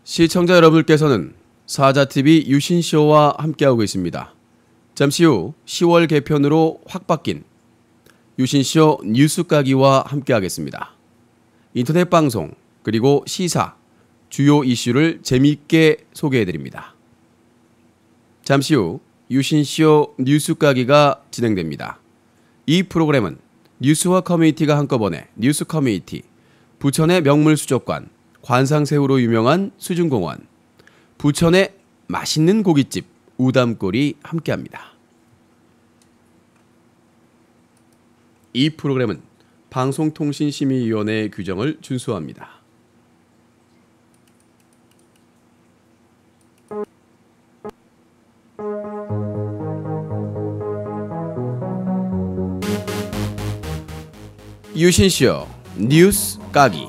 시청자 여러분께서는 사자TV 유신쇼와 함께하고 있습니다. 잠시 후 10월 개편으로 확 바뀐 유신쇼 뉴스 까기와 함께하겠습니다. 인터넷 방송 그리고 시사, 주요 이슈를 재미있게 소개해드립니다. 잠시 후 유신쇼 뉴스 까기가 진행됩니다. 이 프로그램은 뉴스와 커뮤니티가 한꺼번에 뉴스 커뮤니티, 부천의 명물수족관, 관상새우로 유명한 수중공원, 부천의 맛있는 고깃집 우담골이 함께합니다. 이 프로그램은 방송통신심의위원회의 규정을 준수합니다. 유신쇼 뉴스 까기.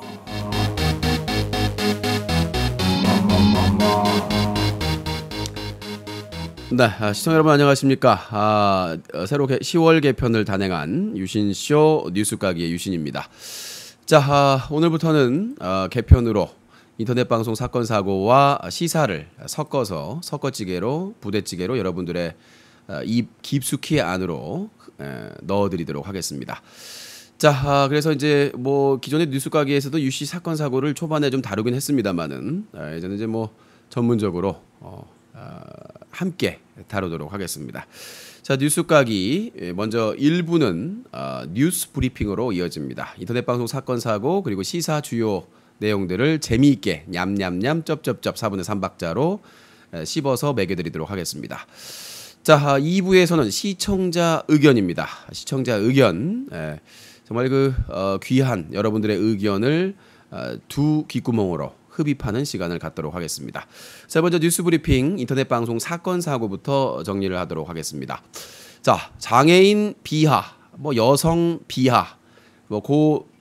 네, 시청자 여러분 안녕하십니까. 새로 10월 개편을 단행한 유신쇼 뉴스 까기의 유신입니다. 자, 오늘부터는 개편으로 인터넷 방송 사건 사고와 시사를 섞어서 섞어찌개로 부대찌개로 여러분들의 입 깊숙이 안으로 넣어드리도록 하겠습니다. 자, 그래서 이제 뭐 기존의 뉴스 까기에서도 유시 사건 사고를 초반에 좀 다루긴 했습니다만은 이제는 이제 뭐 전문적으로 함께 다루도록 하겠습니다. 자, 뉴스 까기 먼저 1부는 뉴스 브리핑으로 이어집니다. 인터넷 방송 사건 사고 그리고 시사 주요 내용들을 재미있게 냠냠냠 쩝쩝쩝 4분의 3박자로 씹어서 먹여드리도록 하겠습니다. 자, 2부에서는 시청자 의견입니다. 시청자 의견, 정말 귀한 여러분들의 의견을 두 귓구멍으로 흡입하는 시간을 갖도록 하겠습니다. 자, 먼저 뉴스 브리핑 인터넷 방송 사건 사고부터 정리를 하도록 하겠습니다. 자, 장애인 비하, 뭐 여성 비하, 뭐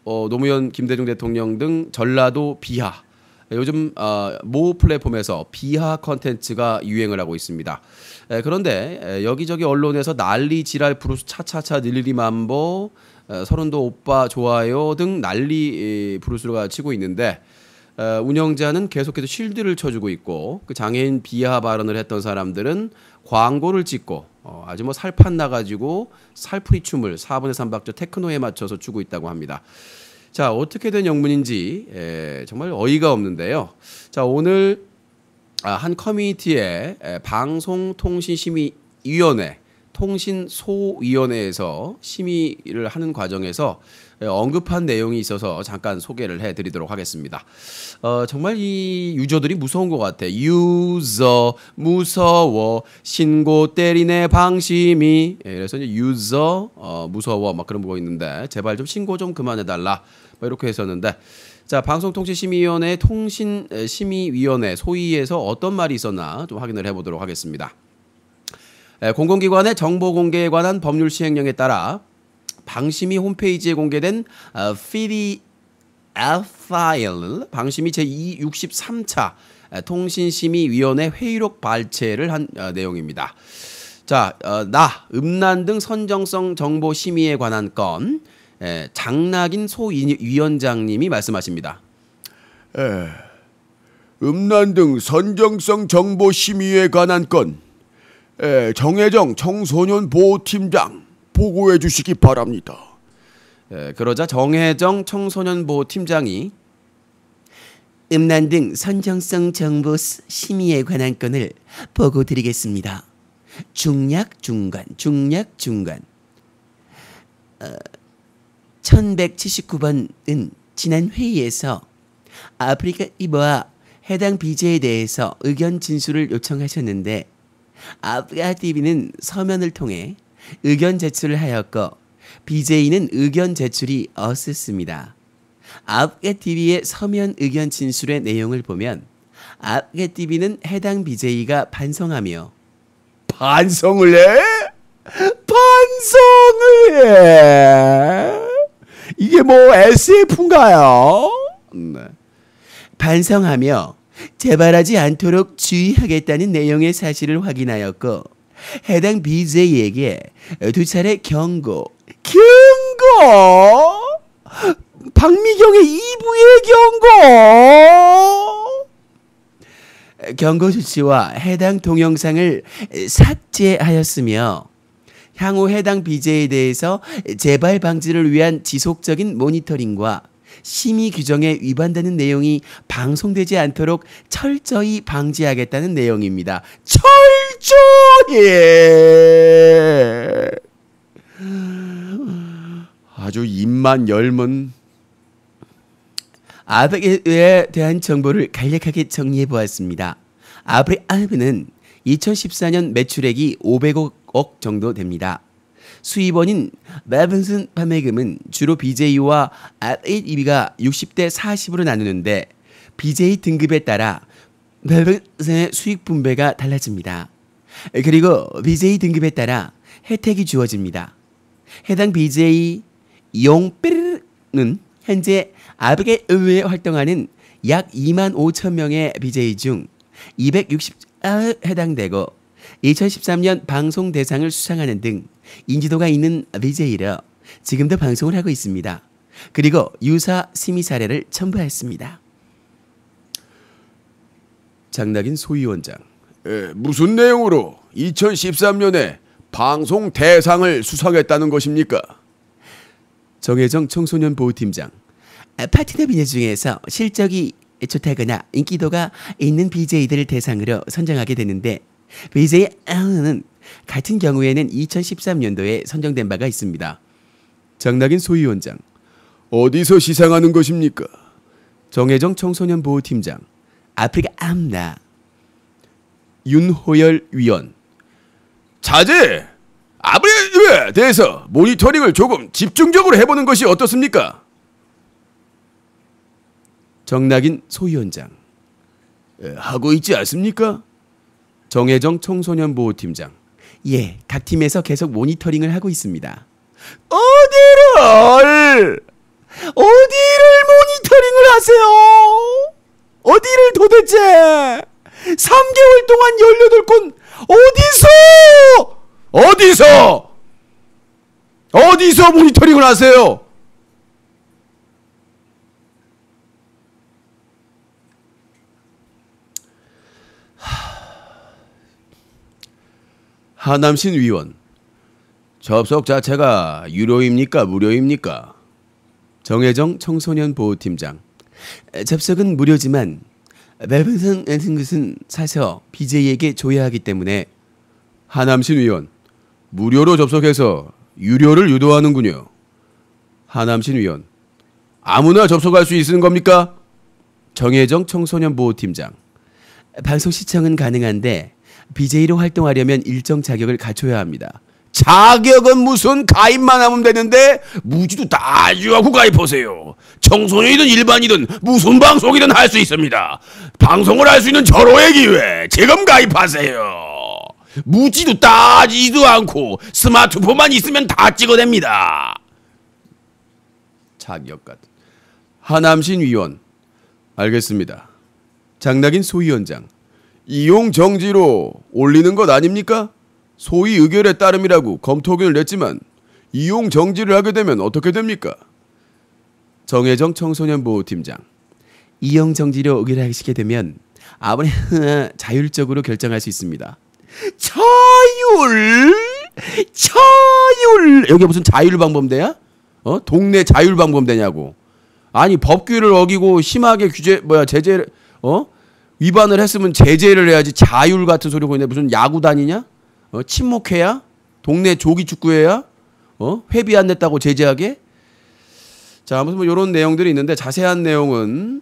노무현 김대중 대통령 등 전라도 비하. 요즘 모 플랫폼에서 비하 컨텐츠가 유행을 하고 있습니다. 그런데 여기저기 언론에서 난리 지랄 브루스 차차차 닐리리만보 서른도 오빠 좋아요 등 난리 브루스가 치고 있는데 운영자는 계속해서 쉴드를 쳐주고 있고 그 장애인 비하 발언을 했던 사람들은 광고를 찍고 아주 뭐 살판 나가지고 살풀이 춤을 4분의 3박자 테크노에 맞춰서 추고 있다고 합니다. 자, 어떻게 된 영문인지 정말 어이가 없는데요. 자, 오늘 한 커뮤니티에 방송통신심의위원회 통신소위원회에서 심의를 하는 과정에서 언급한 내용이 있어서 잠깐 소개를 해드리도록 하겠습니다. 정말 이 유저들이 무서운 것 같아. 유저 무서워 신고 때리네 방심이. 그래서 이제 유저 무서워 막 그런 거 있는데 제발 좀 신고 좀 그만해달라 뭐 이렇게 했었는데, 자, 방송통신심의위원회 통신심의위원회 소위에서 어떤 말이 있었나 좀 확인을 해보도록 하겠습니다. 공공기관의 정보 공개에 관한 법률 시행령에 따라 방심위 홈페이지에 공개된 PDF 파일, 방심위 제63차 통신심의위원회 회의록 발췌를 한 내용입니다. 자, 음란 등 선정성 정보 심의에 관한 건 장낙인 소위원장님이 말씀하십니다. 음란 등 선정성 정보 심의에 관한 건 정혜정 청소년보호팀장 보고해 주시기 바랍니다. 그러자 정혜정 청소년보호팀장이 음란 등 선정성 정보 심의에 관한 건을 보고 드리겠습니다. 중약 중간 1179번은 지난 회의에서 아프리카 이버와 해당 BJ에 대해서 의견 진술을 요청하셨는데 아프리카TV는 서면을 통해 의견 제출을 하였고 BJ는 의견 제출이 없었습니다. 아프리카TV의 서면 의견 진술의 내용을 보면 아프리카TV는 해당 BJ가 반성하며 반성을 해? 반성을 해? 이게 뭐 SF인가요? 네. 반성하며 재발하지 않도록 주의하겠다는 내용의 사실을 확인하였고 해당 BJ에게 두 차례 경고 박미경의 2부의 경고 경고 수치와 해당 동영상을 삭제하였으며 향후 해당 BJ에 대해서 재발 방지를 위한 지속적인 모니터링과 심의 규정에 위반되는 내용이 방송되지 않도록 철저히 방지하겠다는 내용입니다. 철저히. 아주 입만 열면 아브에 대한 정보를 간략하게 정리해 보았습니다. 아브는 2014년 매출액이 500억 정도 됩니다. 수입원인 매븐슨 판매금은 주로 BJ와 R8EB가 60대 40으로 나누는데 BJ 등급에 따라 매븐슨의 수익 분배가 달라집니다. 그리고 BJ 등급에 따라 혜택이 주어집니다. 해당 BJ 용삐르는 현재 아브에 의회 활동하는 약 2만 5천 명의 BJ 중 260에 해당되고 2013년 방송 대상을 수상하는 등 인지도가 있는 BJ로 지금도 방송을 하고 있습니다. 그리고 유사 심의 사례를 첨부했습니다. 장낙인 소위원장. 무슨 내용으로 2013년에 방송 대상을 수상했다는 것입니까? 정혜정 청소년보호팀장. 파트너 비녀 중에서 실적이 좋다거나 인기도가 있는 BJ들을 대상으로 선정하게 되는데 BJ는 같은 경우에는 2013년도에 선정된 바가 있습니다. 장낙인 소위원장. 어디서 시상하는 것입니까? 정혜정 청소년보호팀장. 아프리카 암나. 윤호열 위원. 자제! 아브에 대해서 모니터링을 조금 집중적으로 해보는 것이 어떻습니까? 정낙인 소위원장. 하고 있지 않습니까? 정혜정 청소년보호팀장. 예, 각 팀에서 계속 모니터링을 하고 있습니다. 어디를 모니터링을 하세요? 어디를 도대체? 3개월 동안 18건 어디서 모니터링을 하세요? 하남신 위원. 접속 자체가 유료입니까? 무료입니까? 정혜정 청소년보호팀장. 접속은 무료지만 매분선 같은 것은 사서 BJ에게 줘야 하기 때문에. 하남신 위원. 무료로 접속해서 유료를 유도하는군요. 하남신 위원. 아무나 접속할 수 있는 겁니까? 정혜정 청소년보호팀장. 방송 시청은 가능한데 BJ로 활동하려면 일정 자격을 갖춰야 합니다. 자격은 무슨 가입만 하면 되는데 무지도 다 유하고 가입하세요. 청소년이든 일반이든 무슨 방송이든 할 수 있습니다. 방송을 할 수 있는 절호의 기회 지금 가입하세요. 무지도 따지지도 않고 스마트폰만 있으면 다 찍어냅니다. 자격 같은. 하남신 위원. 알겠습니다. 장낙인 소위원장. 이용 정지로 올리는 것 아닙니까? 소위 의결에 따름이라고 검토 의견을 냈지만 이용 정지를 하게 되면 어떻게 됩니까? 정혜정 청소년보호팀장. 이용 정지로 의결하시게 되면 아무리 자율적으로 결정할 수 있습니다. 자율. 여기 무슨 자율방범대야? 동네 자율방범대냐고. 아니 법규를 어기고 심하게 제재 위반을 했으면 제재를 해야지. 자율 같은 소리 하고 있네. 무슨 야구단이냐? 친목회야? 동네 조기축구회야? 회비 안 냈다고 제재하게? 자, 아무튼 뭐 이런 내용들이 있는데 자세한 내용은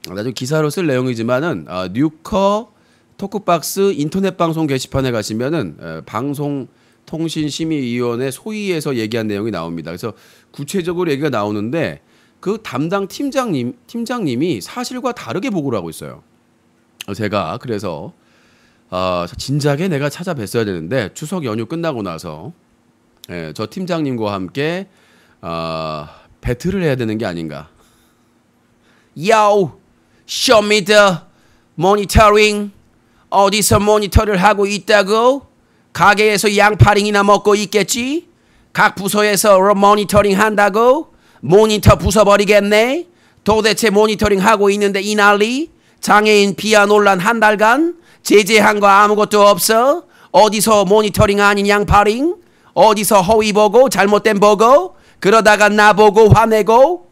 나중에 기사로 쓸 내용이지만은 뉴커 토크박스 인터넷 방송 게시판에 가시면은 방송통신심의위원회 소위에서 얘기한 내용이 나옵니다. 그래서 구체적으로 얘기가 나오는데 그 담당 팀장님이 사실과 다르게 보고를 하고 있어요. 제가 그래서 진작에 내가 찾아뵀어야 되는데 추석 연휴 끝나고 나서 저 팀장님과 함께 배틀을 해야 되는 게 아닌가. Yo, show me the monitoring. 어디서 모니터를 하고 있다고? 가게에서 양파링이나 먹고 있겠지? 각 부서에서 모니터링 한다고? 모니터 부숴버리겠네? 도대체 모니터링 하고 있는데 이 난리? 장애인 비하 논란 한 달간 제재한 거 아무것도 없어? 어디서 모니터링 아닌 양파링? 어디서 허위 보고 잘못된 보고? 그러다가 나보고 화내고?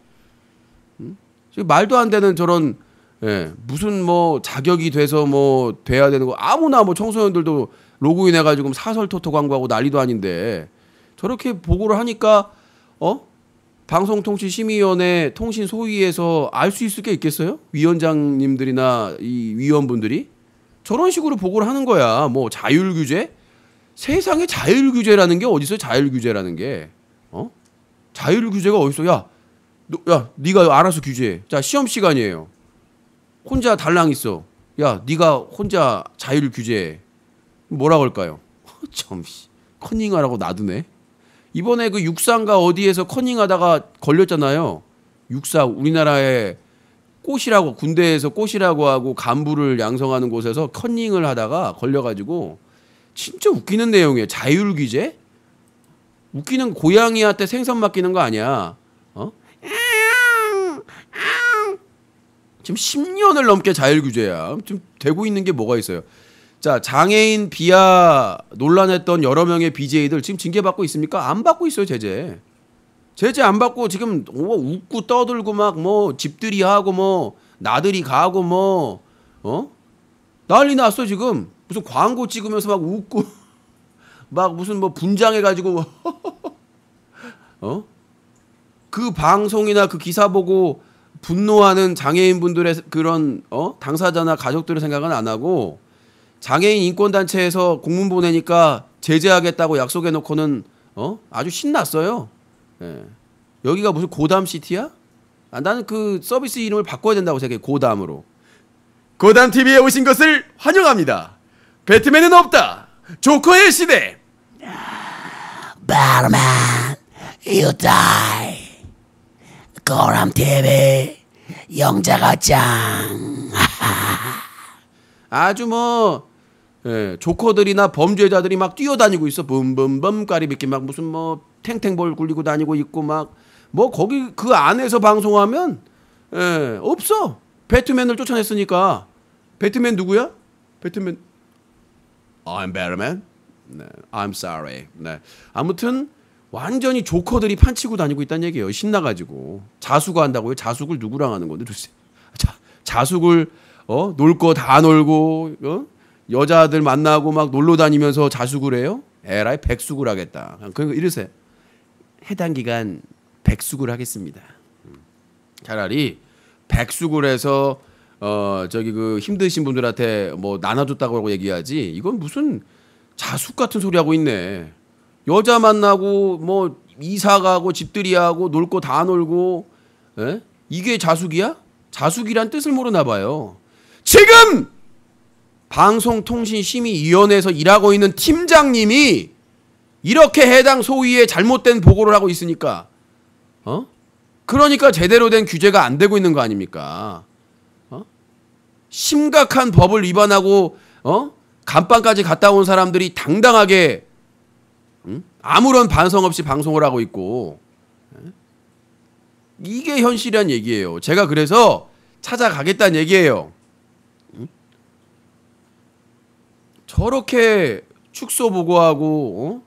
말도 안 되는 저런 무슨 뭐 자격이 돼서 뭐 돼야 되는 거 아무나 뭐 청소년들도 로그인 해가지고 사설 토토 광고하고 난리도 아닌데 저렇게 보고를 하니까 방송통신심의위원회 통신소위에서 알 수 있을 게 있겠어요? 위원장님들이나 이 위원분들이 저런 식으로 보고를 하는 거야. 뭐 자율규제? 세상에 자율규제라는 게 어디서 자율규제라는 게 자율규제가 어딨어? 야, 네가 알아서 규제해. 자, 시험 시간이에요. 혼자 달랑 있어. 야, 네가 혼자 자율 규제해. 뭐라 그럴까요? 참, 커닝하라고 놔두네. 이번에 그 육사인가 어디에서 커닝하다가 걸렸잖아요. 육사 우리나라의 꽃이라고 군대에서 꽃이라고 하고 간부를 양성하는 곳에서 커닝을 하다가 걸려가지고 진짜 웃기는 내용이에요. 자율 규제? 웃기는 고양이한테 생선 맡기는 거 아니야? 지금 10년을 넘게 자율규제야. 지금 되고 있는 게 뭐가 있어요? 자, 장애인 비하 논란했던 여러 명의 BJ들 지금 징계받고 있습니까? 안 받고 있어요, 제재. 제재 안 받고 지금 웃고 떠들고 막 뭐 집들이 하고 뭐 나들이 가고 뭐 난리 났어 지금. 무슨 광고 찍으면서 막 웃고 막 무슨 뭐 분장해가지고 그 방송이나 그 기사 보고 분노하는 장애인분들의 그런 당사자나 가족들의 생각은 안 하고 장애인 인권단체에서 공문 보내니까 제재하겠다고 약속해놓고는 아주 신났어요. 예. 여기가 무슨 고담시티야? 나는 그 서비스 이름을 바꿔야 된다고 생각해. 고담으로. 고담TV에 오신 것을 환영합니다. 배트맨은 없다. 조커의 시대. Batman, you die. 고담TV 영자가 짱. 아주 뭐 조커들이나 범죄자들이 막 뛰어다니고 있어. 붐붐붐 까리비끼 막 무슨 뭐 탱탱볼 굴리고 다니고 있고 막 뭐 거기 그 안에서 방송하면 없어. 배트맨을 쫓아냈으니까. 배트맨 누구야? 배트맨 I'm Batman. 네, I'm sorry. 네. 아무튼 완전히 조커들이 판치고 다니고 있다는 얘기예요. 신나가지고 자수가 한다고요? 자숙을 누구랑 하는 건데 도대체? 자숙을 놀 거 다 놀고 여자들 만나고 막 놀러 다니면서 자숙을 해요? 에라이 백숙을 하겠다. 그러니까 이러세요. 해당 기간 백숙을 하겠습니다. 차라리 백숙을 해서 저기 그 힘드신 분들한테 뭐 나눠줬다고 얘기하지. 이건 무슨 자숙 같은 소리 하고 있네. 여자 만나고 뭐 이사 가고 집들이 하고 놀 거 다 놀고 이게 자숙이야? 자숙이란 뜻을 모르나 봐요. 지금 방송통신심의위원회에서 일하고 있는 팀장님이 이렇게 해당 소위에 잘못된 보고를 하고 있으니까 그러니까 제대로 된 규제가 안 되고 있는 거 아닙니까? 심각한 법을 위반하고 감방까지 갔다 온 사람들이 당당하게 아무런 반성 없이 방송을 하고 있고 이게 현실이란 얘기예요. 제가 그래서 찾아가겠다는 얘기예요. 저렇게 축소 보고하고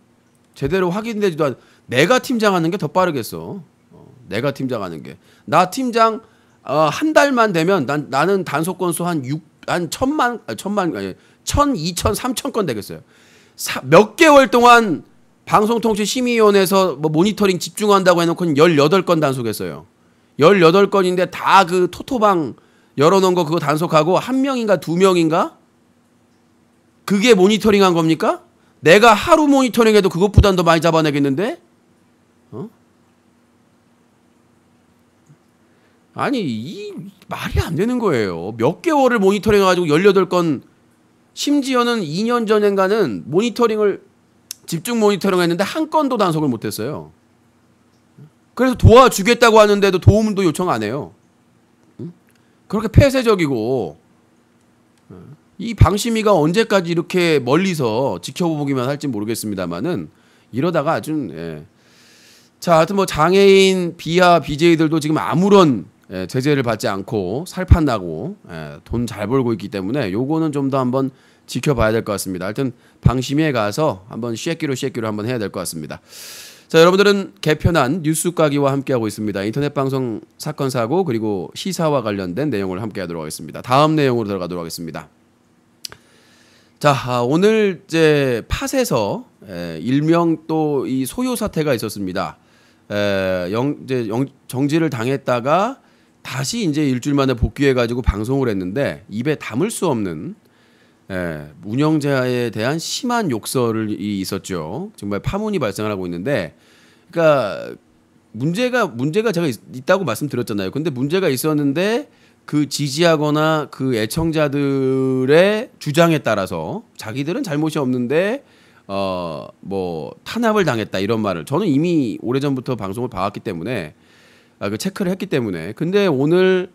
제대로 확인되지도 않. 내가 팀장하는 게 더 빠르겠어. 내가 팀장하는 게. 나 팀장 한 달만 되면 나는 단속 건수 한 1000만, 1000, 2000, 3000건 되겠어요. 몇 개월 동안 방송통신심의위원회에서 뭐 모니터링 집중한다고 해놓고는 18건 단속했어요. 18건인데 다 그 토토방 열어놓은 거 그거 단속하고 한 명인가 두 명인가? 그게 모니터링한 겁니까? 내가 하루 모니터링해도 그것보단 더 많이 잡아내겠는데? 아니 이 말이 안 되는 거예요. 몇 개월을 모니터링해가지고 18건 심지어는 2년 전인가는 모니터링을 집중 모니터링 했는데 한 건도 단속을 못했어요. 그래서 도와주겠다고 하는데도 도움도 요청 안 해요. 그렇게 폐쇄적이고 이 방심위가 언제까지 이렇게 멀리서 지켜보기만 할지 모르겠습니다만은 이러다가 아주 자, 하여튼 뭐 장애인 비하 BJ들도 지금 아무런 제재를 받지 않고 살판 나고 돈 잘 벌고 있기 때문에 요거는 좀 더 한번 지켜봐야 될 것 같습니다. 하여튼 방심위에 가서 한번 쉐끼로 한번 해야 될 것 같습니다. 자, 여러분들은 개편한 뉴스까기와 함께하고 있습니다. 인터넷 방송 사건 사고 그리고 시사와 관련된 내용을 함께하도록 하겠습니다. 다음 내용으로 들어가도록 하겠습니다. 자, 오늘 이제 팟에서 일명 또 이 소요 사태가 있었습니다. 정지를 당했다가 다시 이제 일주일 만에 복귀해가지고 방송을 했는데 입에 담을 수 없는 운영자에 대한 심한 욕설이 있었죠. 정말 파문이 발생을 하고 있는데, 그러니까 문제가 제가 있다고 말씀드렸잖아요. 근데 문제가 있었는데 그 지지하거나 그 애청자들의 주장에 따라서 자기들은 잘못이 없는데 뭐 탄압을 당했다 이런 말을 저는 이미 오래전부터 방송을 봐왔기 때문에 그 체크를 했기 때문에. 근데 오늘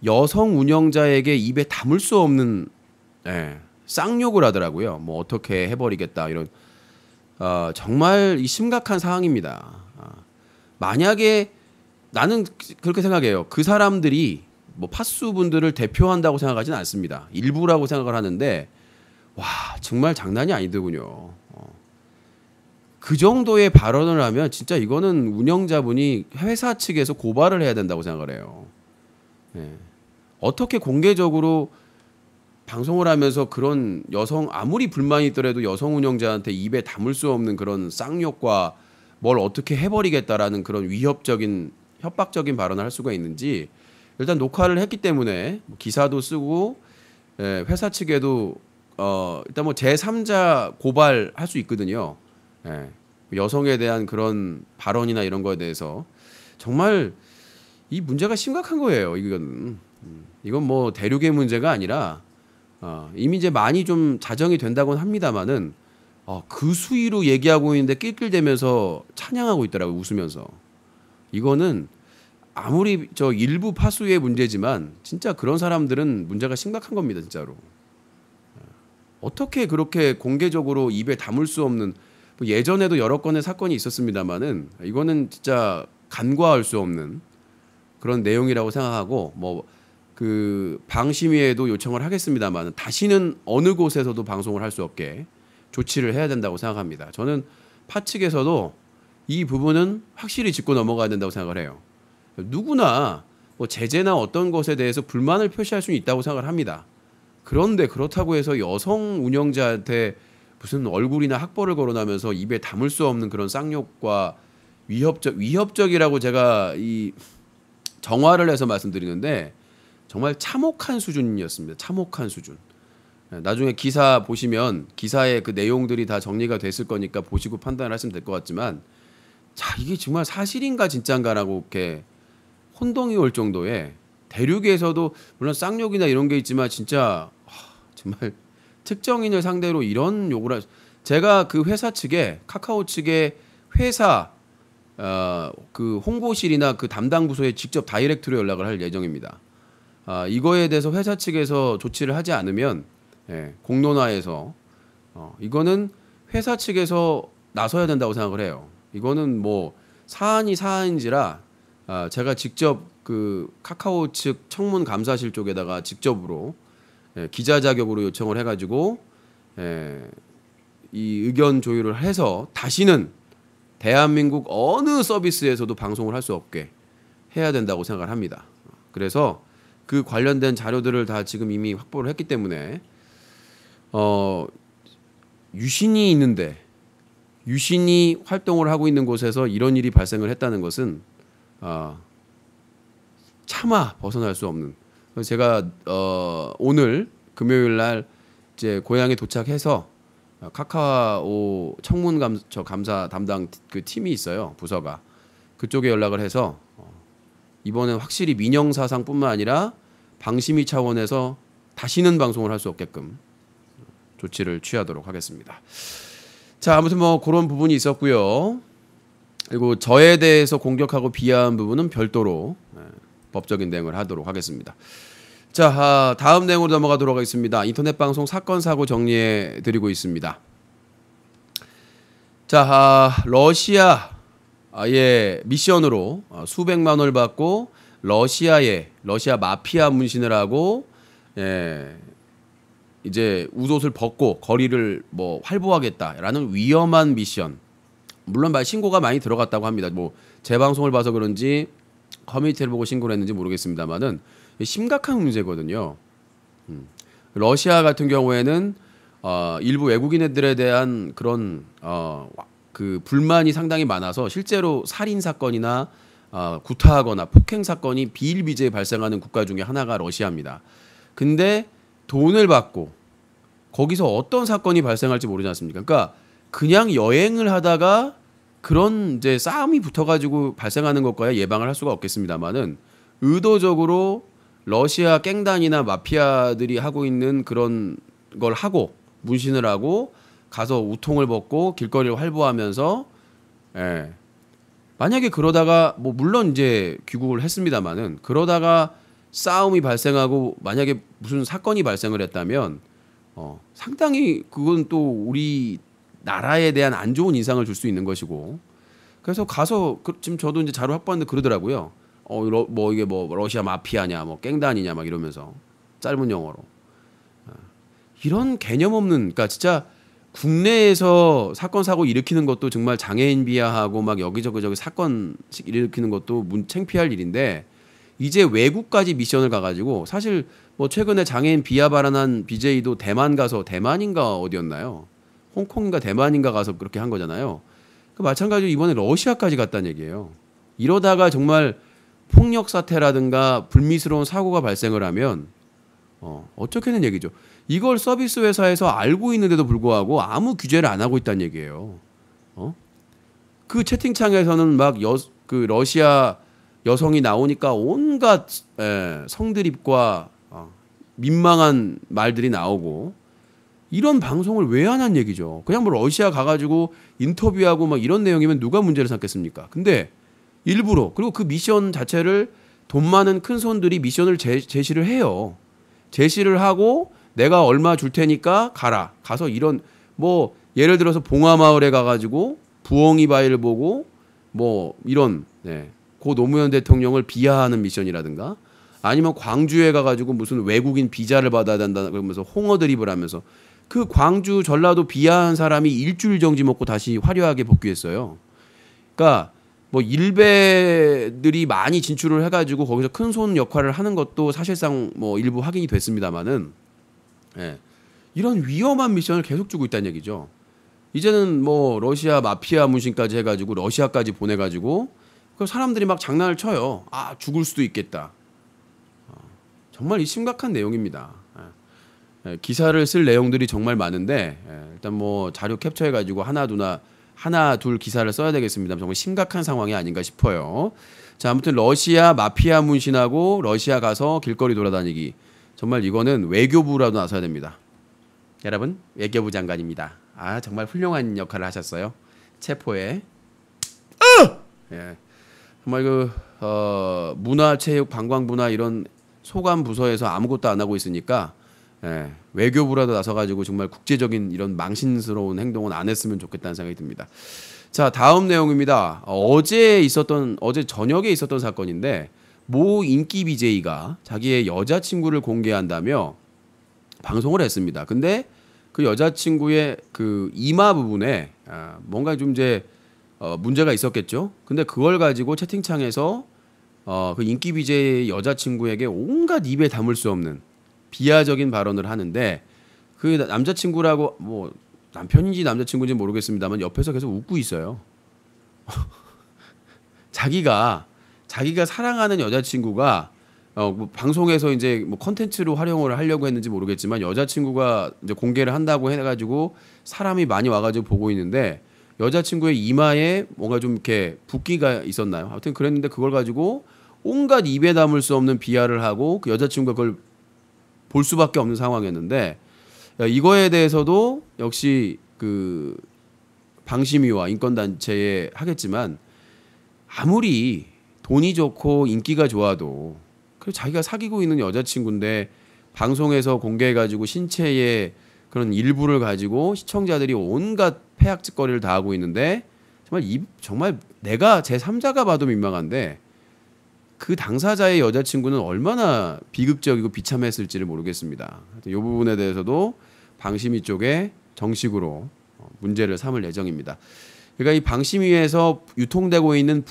여성 운영자에게 입에 담을 수 없는 쌍욕을 하더라고요. 뭐 어떻게 해버리겠다 이런 정말 이 심각한 상황입니다. 만약에 나는 그렇게 생각해요. 그 사람들이 뭐 팟수분들을 대표한다고 생각하지는 않습니다. 일부라고 생각을 하는데 와 정말 장난이 아니더군요. 그 정도의 발언을 하면 진짜 이거는 운영자분이 회사 측에서 고발을 해야 된다고 생각을 해요. 어떻게 공개적으로 방송을 하면서 그런 여성 아무리 불만이 있더라도 여성 운영자한테 입에 담을 수 없는 그런 쌍욕과 뭘 어떻게 해버리겠다라는 그런 위협적인 협박적인 발언을 할 수가 있는지 일단 녹화를 했기 때문에 기사도 쓰고 회사 측에도 일단 뭐 제3자 고발할 수 있거든요. 여성에 대한 그런 발언이나 이런 거에 대해서 정말 이 문제가 심각한 거예요. 이건 뭐 대륙의 문제가 아니라 이미 이제 많이 좀 자정이 된다고는 합니다만은 그 수위로 얘기하고 있는데 낄낄대면서 찬양하고 있더라고요. 웃으면서. 이거는 아무리 저 일부 파수의 문제지만 진짜 그런 사람들은 문제가 심각한 겁니다. 진짜로. 어떻게 그렇게 공개적으로 입에 담을 수 없는 예전에도 여러 건의 사건이 있었습니다만은 이거는 진짜 간과할 수 없는 그런 내용이라고 생각하고 뭐 그 방심위에도 요청을 하겠습니다만 다시는 어느 곳에서도 방송을 할 수 없게 조치를 해야 된다고 생각합니다. 저는 파 측에서도 이 부분은 확실히 짚고 넘어가야 된다고 생각을 해요. 누구나 뭐 제재나 어떤 것에 대해서 불만을 표시할 수는 있다고 생각을 합니다. 그런데 그렇다고 해서 여성 운영자한테 무슨 얼굴이나 학벌을 거론하면서 입에 담을 수 없는 그런 쌍욕과 위협적이라고 제가 이 정화를 해서 말씀드리는데 정말 참혹한 수준이었습니다. 참혹한 수준. 나중에 기사 보시면 기사의 그 내용들이 다 정리가 됐을 거니까 보시고 판단을 하시면 될 것 같지만 자 이게 정말 사실인가 진짠가라고 이렇게 혼동이 올 정도의 대륙에서도 물론 쌍욕이나 이런 게 있지만 진짜 정말 특정인을 상대로 이런 욕을 제가 그 회사 측에 카카오 측에 회사 그 홍보실이나 그 담당 부서에 직접 다이렉트로 연락을 할 예정입니다. 이거에 대해서 회사 측에서 조치를 하지 않으면 공론화해서 이거는 회사 측에서 나서야 된다고 생각을 해요. 이거는 뭐 사안이 사안인지라 제가 직접 그 카카오 측 청문 감사실 쪽에다가 직접으로 기자 자격으로 요청을 해가지고 이 의견 조율을 해서 다시는 대한민국 어느 서비스에서도 방송을 할 수 없게 해야 된다고 생각을 합니다. 그래서 그 관련된 자료들을 다 지금 이미 확보를 했기 때문에 유신이 있는데 유신이 활동을 하고 있는 곳에서 이런 일이 발생을 했다는 것은 차마 벗어날 수 없는. 그래서 제가 오늘 금요일 날 이제 고향에 도착해서 카카오 청문 감사 담당 그 팀이 있어요. 부서가 그쪽에 연락을 해서 이번엔 확실히 민영사상뿐만 아니라 방심위 차원에서 다시는 방송을 할 수 없게끔 조치를 취하도록 하겠습니다. 자, 아무튼 뭐 그런 부분이 있었고요. 그리고 저에 대해서 공격하고 비하한 부분은 별도로 법적인 대응을 하도록 하겠습니다. 자, 다음 내용으로 넘어가도록 하겠습니다. 인터넷 방송 사건 사고 정리해 드리고 있습니다. 자, 러시아의 미션으로 수백만 원을 받고 러시아 마피아 문신을 하고 예, 이제 웃옷을 벗고 거리를 뭐 활보하겠다라는 위험한 미션. 물론 신고가 많이 들어갔다고 합니다. 뭐 재방송을 봐서 그런지 커뮤니티를 보고 신고를 했는지 모르겠습니다만은 심각한 문제거든요. 러시아 같은 경우에는 일부 외국인들에 대한 그런 그 불만이 상당히 많아서 실제로 살인 사건이나 구타하거나 폭행 사건이 비일비재에 발생하는 국가 중에 하나가 러시아입니다. 근데 돈을 받고 거기서 어떤 사건이 발생할지 모르지 않습니까? 그러니까 그냥 여행을 하다가 그런 이제 싸움이 붙어가지고 발생하는 것과야 예방을 할 수가 없겠습니다만은 의도적으로 러시아 깽단이나 마피아들이 하고 있는 그런 걸 하고 문신을 하고 가서 우통을 벗고 길거리를 활보하면서 예. 만약에 그러다가 뭐 물론 이제 귀국을 했습니다만은 그러다가 싸움이 발생하고 만약에 무슨 사건이 발생을 했다면 상당히 그건 또 우리 나라에 대한 안 좋은 인상을 줄 수 있는 것이고 그래서 가서 지금 저도 이제 자료 확보하는데 그러더라고요. 뭐 이게 뭐 러시아 마피아냐 뭐 깽단이냐 막 이러면서 짧은 영어로 이런 개념 없는 그러니까 진짜 국내에서 사건 사고 일으키는 것도 정말 장애인 비하하고 막 여기저기 사건씩 일으키는 것도 창피할 일인데 이제 외국까지 미션을 가가지고 사실 뭐 최근에 장애인 비하 발언한 BJ도 대만 가서 대만인가 어디였나요? 홍콩인가 대만인가 가서 그렇게 한 거잖아요. 그 마찬가지로 이번에 러시아까지 갔다는 얘기예요. 이러다가 정말 폭력 사태라든가 불미스러운 사고가 발생을 하면 어떻게는 얘기죠. 이걸 서비스 회사에서 알고 있는데도 불구하고 아무 규제를 안 하고 있다는 얘기예요. 그 채팅창에서는 막 그 러시아 여성이 나오니까 온갖 성드립과 민망한 말들이 나오고 이런 방송을 왜 안 한 얘기죠. 그냥 뭐 러시아 가가지고 인터뷰하고 막 이런 내용이면 누가 문제를 삼겠습니까? 근데 일부러 그리고 그 미션 자체를 돈 많은 큰 손들이 미션을 제시를 해요. 제시를 하고 내가 얼마 줄 테니까 가라. 가서 이런 뭐 예를 들어서 봉화마을에 가가지고 부엉이 바위를 보고 뭐 이런 고 노무현 대통령을 비하하는 미션이라든가 아니면 광주에 가가지고 무슨 외국인 비자를 받아야 된다 그러면서 홍어 드립을 하면서 그 광주 전라도 비하한 사람이 일주일 정지 먹고 다시 화려하게 복귀했어요. 그러니까 뭐 일베들이 많이 진출을 해가지고 거기서 큰 손 역할을 하는 것도 사실상 뭐 일부 확인이 됐습니다만은 이런 위험한 미션을 계속 주고 있다는 얘기죠. 이제는 뭐 러시아 마피아 문신까지 해가지고 러시아까지 보내가지고 그 사람들이 막 장난을 쳐요. 아 죽을 수도 있겠다. 정말 이 심각한 내용입니다. 기사를 쓸 내용들이 정말 많은데 일단 뭐 자료 캡처해가지고 하나 둘 기사를 써야 되겠습니다. 정말 심각한 상황이 아닌가 싶어요. 자 아무튼 러시아 마피아 문신하고 러시아 가서 길거리 돌아다니기 정말 이거는 외교부라도 나서야 됩니다. 여러분 외교부 장관입니다. 아 정말 훌륭한 역할을 하셨어요. 체포에 정말 그 문화체육 관광부나 이런 소관 부서에서 아무것도 안 하고 있으니까 외교부라도 나서가지고 정말 국제적인 이런 망신스러운 행동은 안 했으면 좋겠다는 생각이 듭니다. 자 다음 내용입니다. 어제 저녁에 있었던 사건인데 모 인기 BJ가 자기의 여자친구를 공개한다며 방송을 했습니다. 근데 그 여자친구의 그 이마 부분에 뭔가 좀 이제 문제가 있었겠죠. 근데 그걸 가지고 채팅창에서 그 인기 BJ 여자친구에게 온갖 입에 담을 수 없는 비하적인 발언을 하는데 그 남자친구라고 뭐 남편인지 남자친구인지 모르겠습니다만 옆에서 계속 웃고 있어요. 자기가 사랑하는 여자친구가 뭐 방송에서 이제 뭐 컨텐츠로 활용을 하려고 했는지 모르겠지만 여자친구가 이제 공개를 한다고 해가지고 사람이 많이 와가지고 보고 있는데 여자친구의 이마에 뭔가 좀 이렇게 붓기가 있었나요? 아무튼 그랬는데 그걸 가지고 온갖 입에 담을 수 없는 비하를 하고 그 여자친구가 그걸 볼 수밖에 없는 상황이었는데 이거에 대해서도 역시 그 방심위와 인권단체에 하겠지만 아무리 돈이 좋고 인기가 좋아도 그리고 자기가 사귀고 있는 여자친구인데 방송에서 공개해가지고 신체의 그런 일부를 가지고 시청자들이 온갖 폐악짓거리를 다 하고 있는데 정말 내가 제3자가 봐도 민망한데 그 당사자의 여자친구는 얼마나 비극적이고 비참했을지를 모르겠습니다. 이 부분에 대해서도 방심위 쪽에 정식으로 문제를 삼을 예정입니다. 그러니까 이 방심위에서 유통되고 있는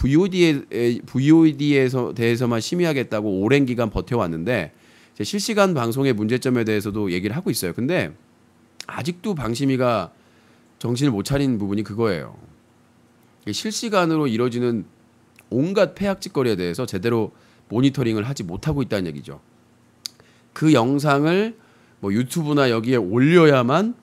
VOD에서 대해서만 심의하겠다고 오랜 기간 버텨왔는데 실시간 방송의 문제점에 대해서도 얘기를 하고 있어요. 근데 아직도 방심위가 정신을 못 차린 부분이 그거예요. 실시간으로 이루어지는 온갖 폐악짓거리에 대해서 제대로 모니터링을 하지 못하고 있다는 얘기죠. 그 영상을 뭐 유튜브나 여기에 올려야만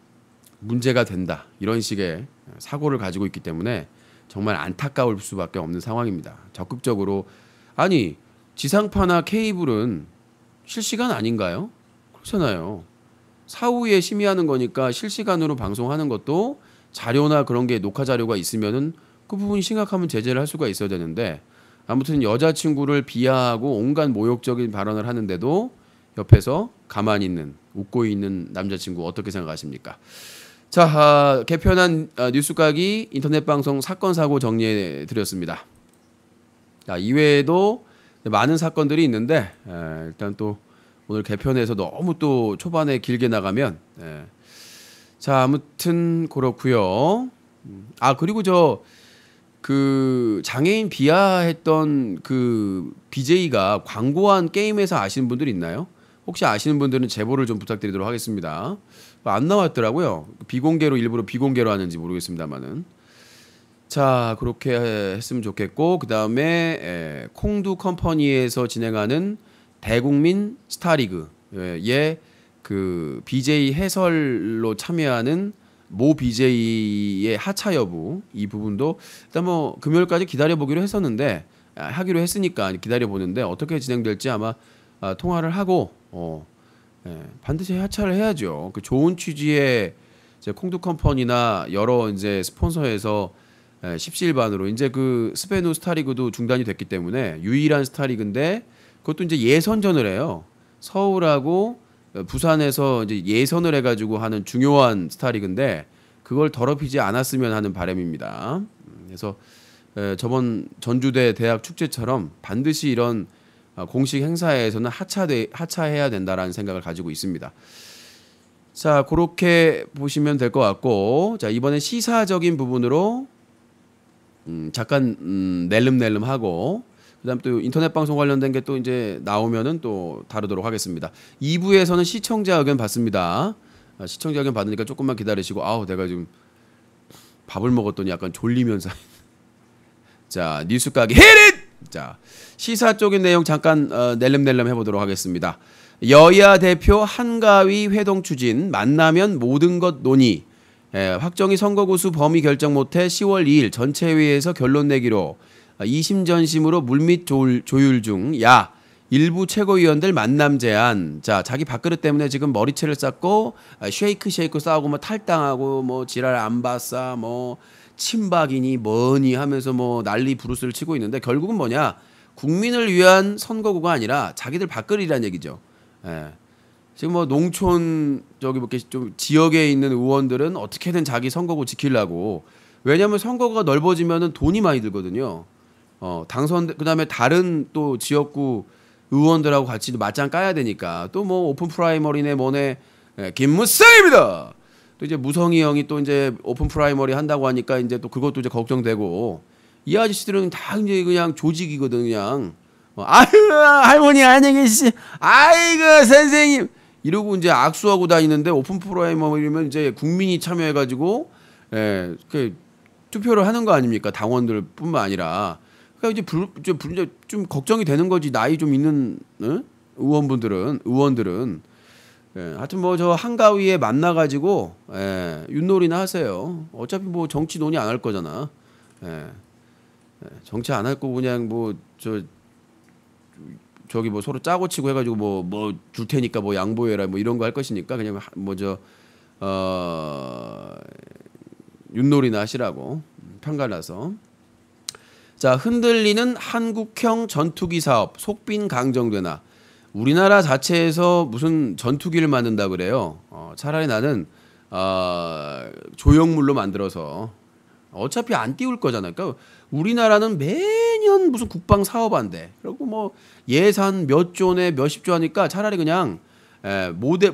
문제가 된다. 이런 식의 사고를 가지고 있기 때문에 정말 안타까울 수밖에 없는 상황입니다. 적극적으로 아니 지상파나 케이블은 실시간 아닌가요? 그렇잖아요. 사후에 심의하는 거니까 실시간으로 방송하는 것도 자료나 그런 게 녹화 자료가 있으면은 그 부분이 심각하면 제재를 할 수가 있어야 되는데 아무튼 여자친구를 비하하고 온갖 모욕적인 발언을 하는데도 옆에서 가만히 있는 웃고 있는 남자친구 어떻게 생각하십니까? 자, 개편한 뉴스각이 인터넷 방송 사건 사고 정리해 드렸습니다. 자, 이외에도 많은 사건들이 있는데 일단 또 오늘 개편해서 너무 또 초반에 길게 나가면 자, 아무튼 그렇고요. 아, 그리고 그 장애인 비하했던 그 BJ가 광고한 게임에서 아시는 분들 있나요? 혹시 아시는 분들은 제보를 좀 부탁드리도록 하겠습니다. 안 나왔더라고요. 비공개로 일부러 비공개로 하는지 모르겠습니다만은. 자, 그렇게 했으면 좋겠고 그 다음에 콩두 컴퍼니에서 진행하는 대국민 스타리그의 그 BJ 해설로 참여하는 모 BJ의 하차 여부 이 부분도 일단 뭐 금요일까지 기다려 보기로 했었는데 하기로 했으니까 기다려 보는데 어떻게 진행될지 아마 통화를 하고 반드시 하차를 해야죠. 그 좋은 취지의 이제 콩두 컴퍼니나 여러 이제 스폰서에서 십시일반으로 이제 그 스페누 스타리그도 중단이 됐기 때문에 유일한 스타리그인데 그것도 이제 예선전을 해요. 서울하고 부산에서 이제 예선을 해가지고 하는 중요한 스타리그인데 그걸 더럽히지 않았으면 하는 바람입니다. 그래서 저번 전주대 대학 축제처럼 반드시 이런 공식 행사에서는 하차해야 된다라는 생각을 가지고 있습니다. 자, 그렇게 보시면 될 것 같고, 자 이번에 시사적인 부분으로 잠깐 낼름낼름하고. 그다음 또 인터넷 방송 관련된 게 또 이제 나오면은 또 다루도록 하겠습니다. 2부에서는 시청자 의견 받습니다. 시청자 의견 받으니까 조금만 기다리시고 아우 내가 지금 밥을 먹었더니 약간 졸리면서 자 뉴스가게 헤릿 자 시사 쪽인 내용 잠깐 낼름낼름 해보도록 하겠습니다. 여야 대표 한가위 회동 추진 만나면 모든 것 논의 확정이 선거구수 범위 결정 못해 10월 2일 전체회의에서 결론 내기로 2심 전심으로 물밑 조율 중 일부 최고위원들 만남 제안. 자, 자기 밥그릇 때문에 지금 머리채를 쌓고 쉐이크 싸우고 뭐 탈당하고 뭐 지랄 안 봤어 뭐 친박이니 뭐니 하면서 뭐 난리 부르스를 치고 있는데 결국은 뭐냐? 국민을 위한 선거구가 아니라 자기들 밥그릇이란 얘기죠. 지금 뭐 농촌 저기 뭐 이렇게 좀 지역에 있는 의원들은 어떻게든 자기 선거구 지키려고 왜냐하면 선거구가 넓어지면은 돈이 많이 들거든요. 그다음에 다른 또 지역구 의원들하고 같이 맞짱 까야 되니까 또 뭐 오픈 프라이머리네 뭐네 김무성입니다. 또 이제 무성이 형이 또 이제 오픈 프라이머리 한다고 하니까 이제 또 그것도 이제 걱정되고 이 아저씨들은 다 이제 그냥 조직이거든 그냥 아유 할머니 안녕히 계시 아이고 선생님 이러고 이제 악수하고 다니는데 오픈 프라이머리면 이제 국민이 참여해가지고 그 투표를 하는 거 아닙니까 당원들뿐만 아니라. 그러니까 이제 좀 걱정이 되는 거지 나이 좀 있는 의원들은 하여튼 뭐 저 한가위에 만나가지고 윷놀이나 하세요. 어차피 뭐 정치 논의 안 할 거잖아. 정치 안 할 거고 그냥 뭐 저기 뭐 서로 짜고 치고 해가지고 뭐 줄 테니까 뭐 양보해라 뭐 이런 거 할 것이니까 그냥 뭐 윷놀이나 하시라고 편갈라서. 자, 흔들리는 한국형 전투기 사업 속빈 강정되나 우리나라 자체에서 무슨 전투기를 만든다 그래요. 차라리 나는 조형물로 만들어서 어차피 안 띄울 거잖아요. 그러니까 우리나라는 매년 무슨 국방 사업한대. 그리고 뭐 예산 몇 조네 몇십 조 하니까 차라리 그냥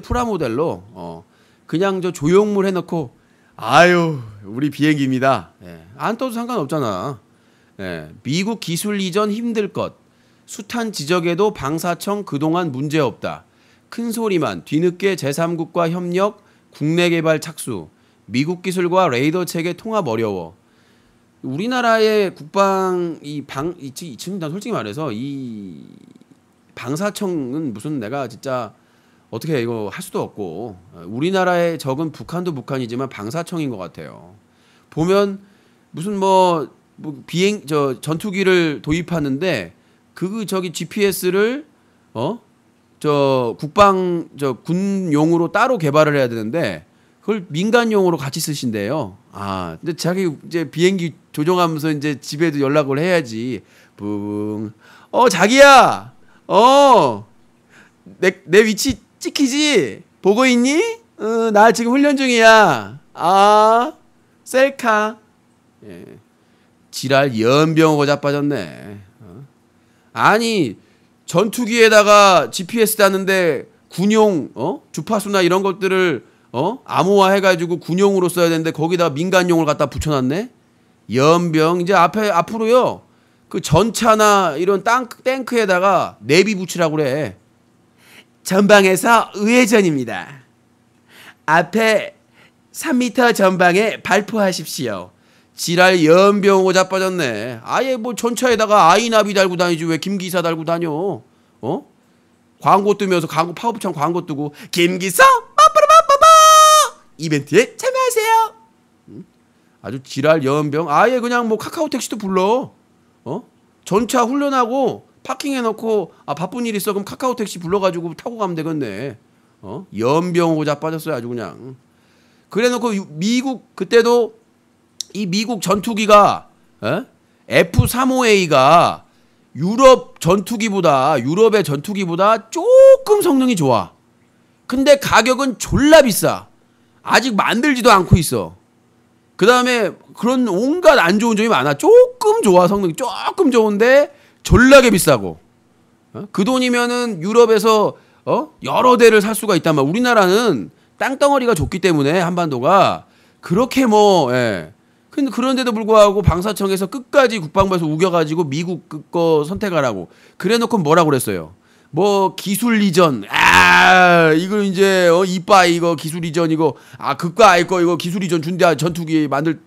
프라모델로 그냥 저 조형물 해놓고 아유 우리 비행기입니다. 안 떠도 상관없잖아. 미국 기술 이전 힘들 것. 수탄 지적에도 방사청 그동안 문제 없다. 큰 소리만 뒤늦게 제3국과 협력 국내 개발 착수. 미국 기술과 레이더 체계 통합 어려워. 우리나라의 국방 지금 난 솔직히 말해서 이 방사청은 무슨 내가 진짜 어떻게 이거 할 수도 없고 우리나라의 적은 북한도 북한이지만 방사청인 것 같아요. 보면 무슨 뭐 전투기를 도입하는데 저기 GPS를 군용으로 따로 개발을 해야 되는데 그걸 민간용으로 같이 쓰신대요. 근데 자기 이제 비행기 조종하면서 이제 집에도 연락을 해야지. 자기야, 내 위치 찍히지? 보고 있니? 나 지금 훈련 중이야. 셀카. 지랄 연병 자빠졌네. 아니 전투기에다가 GPS 다는데 군용 주파수나 이런 것들을 암호화 해가지고 군용으로 써야 되는데 거기다 민간용을 갖다 붙여놨네. 연병. 이제 앞으로요 그 전차나 이런 탱크에다가 내비 붙이라고 그래. 전방에서 우회전입니다. 앞에 3m 전방에 발포하십시오. 지랄 연병 오고 자빠졌네. 아예 뭐 전차에다가 아이나비 달고 다니지 왜 김기사 달고 다녀? 광고 뜨면서 파워부창 광고 뜨고 김기사 빠빠라빠빠 이벤트에 참여하세요. 아주 지랄 연병. 아예 그냥 뭐 카카오 택시도 불러. 전차 훈련하고 파킹해놓고 바쁜 일 있어 그럼 카카오 택시 불러가지고 타고 가면 되겠네. 연병 오고 자빠졌어요 아주 그냥. 그래놓고 미국 그때도 이 미국 전투기가 F-35A가 유럽의 전투기보다 조금 성능이 좋아. 근데 가격은 졸라 비싸. 아직 만들지도 않고 있어. 그 다음에 그런 온갖 안 좋은 점이 많아. 조금 좋아. 성능이 조금 좋은데 졸라게 비싸고. 그 돈이면은 유럽에서 여러 대를 살 수가 있단 말이야. 우리나라는 땅덩어리가 좁기 때문에 한반도가 그렇게 근데 그런데도 불구하고 방사청에서 끝까지 국방부에서 우겨가지고 미국 거 선택하라고. 그래놓고 뭐라고 그랬어요? 뭐 기술 이전. 이거 이제 이거 기술 이전 이거 그거 알거 이거 기술 이전 준대. 전투기 만들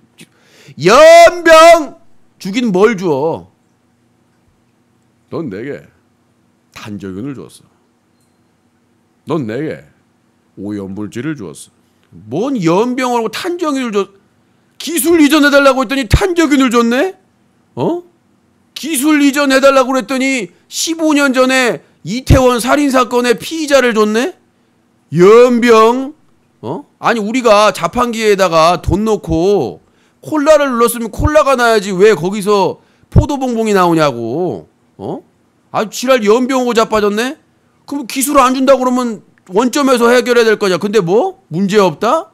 연병 주긴 뭘 줘? 넌 내게 탄저균을 줬어. 넌 내게 오염물질을 주었어. 뭔 연병하고 탄저균을 줬? 기술 이전해달라고 했더니 탄저균을 줬네? 기술 이전해달라고 그랬더니 15년 전에 이태원 살인사건의 피의자를 줬네? 연병? 아니 우리가 자판기에다가 돈 넣고 콜라를 눌렀으면 콜라가 나야지 왜 거기서 포도봉봉이 나오냐고. 아주 지랄 연병 오고 자빠졌네? 그럼 기술을 안 준다고 그러면 원점에서 해결해야 될 거냐. 근데 뭐? 문제 없다?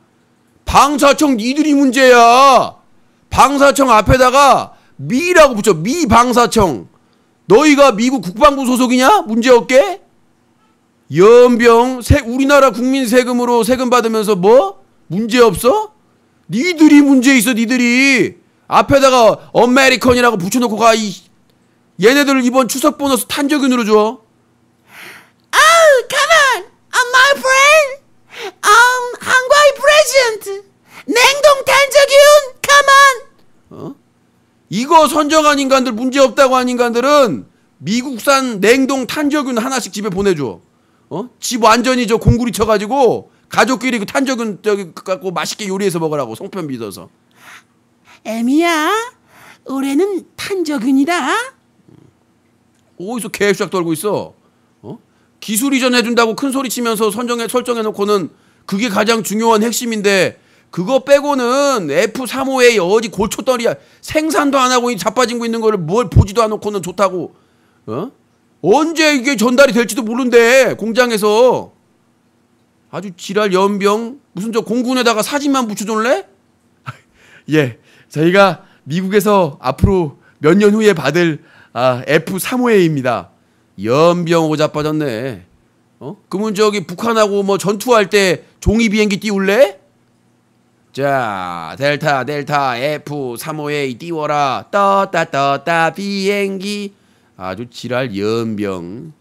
방사청 니들이 문제야. 방사청 앞에다가 미라고 붙여. 미 방사청. 너희가 미국 국방부 소속이냐? 문제 없게? 연병. 우리나라 국민 세금으로 세금 받으면서 뭐? 문제 없어? 니들이 문제 있어. 니들이 앞에다가 어메리컨이라고 붙여놓고 가. 얘네들 이번 추석 보너스 탄저균으로 줘. Come on, my friend. 한과의 프레젠트. 냉동 탄저균. Come on. 이거 선정한 인간들 문제 없다고 한 인간들은 미국산 냉동 탄저균 하나씩 집에 보내줘. 집 완전히 공구리 쳐가지고 가족끼리 그 탄저균 갖고 맛있게 요리해서 먹으라고 송편 빚어서. 애미야, 올해는 탄저균이다. 어디서 개수작 떨고 있어? 기술 이전 해준다고 큰 소리 치면서 설정해놓고는 그게 가장 중요한 핵심인데 그거 빼고는 F-35A 어디 골초떨이야. 생산도 안 하고 자빠지고 있는 거를 뭘 보지도 않고는 좋다고. 언제 이게 전달이 될지도 모른대 공장에서. 아주 지랄 연병. 무슨 저 공군에다가 사진만 붙여줄래? 예, 저희가 미국에서 앞으로 몇 년 후에 받을 F-35A입니다. 연병 오자빠졌네. 그러면 저기 북한하고 뭐 전투할 때 종이 비행기 띄울래? 자, 델타 F-35A 띄워라. 떴다 비행기. 아주 지랄 연병.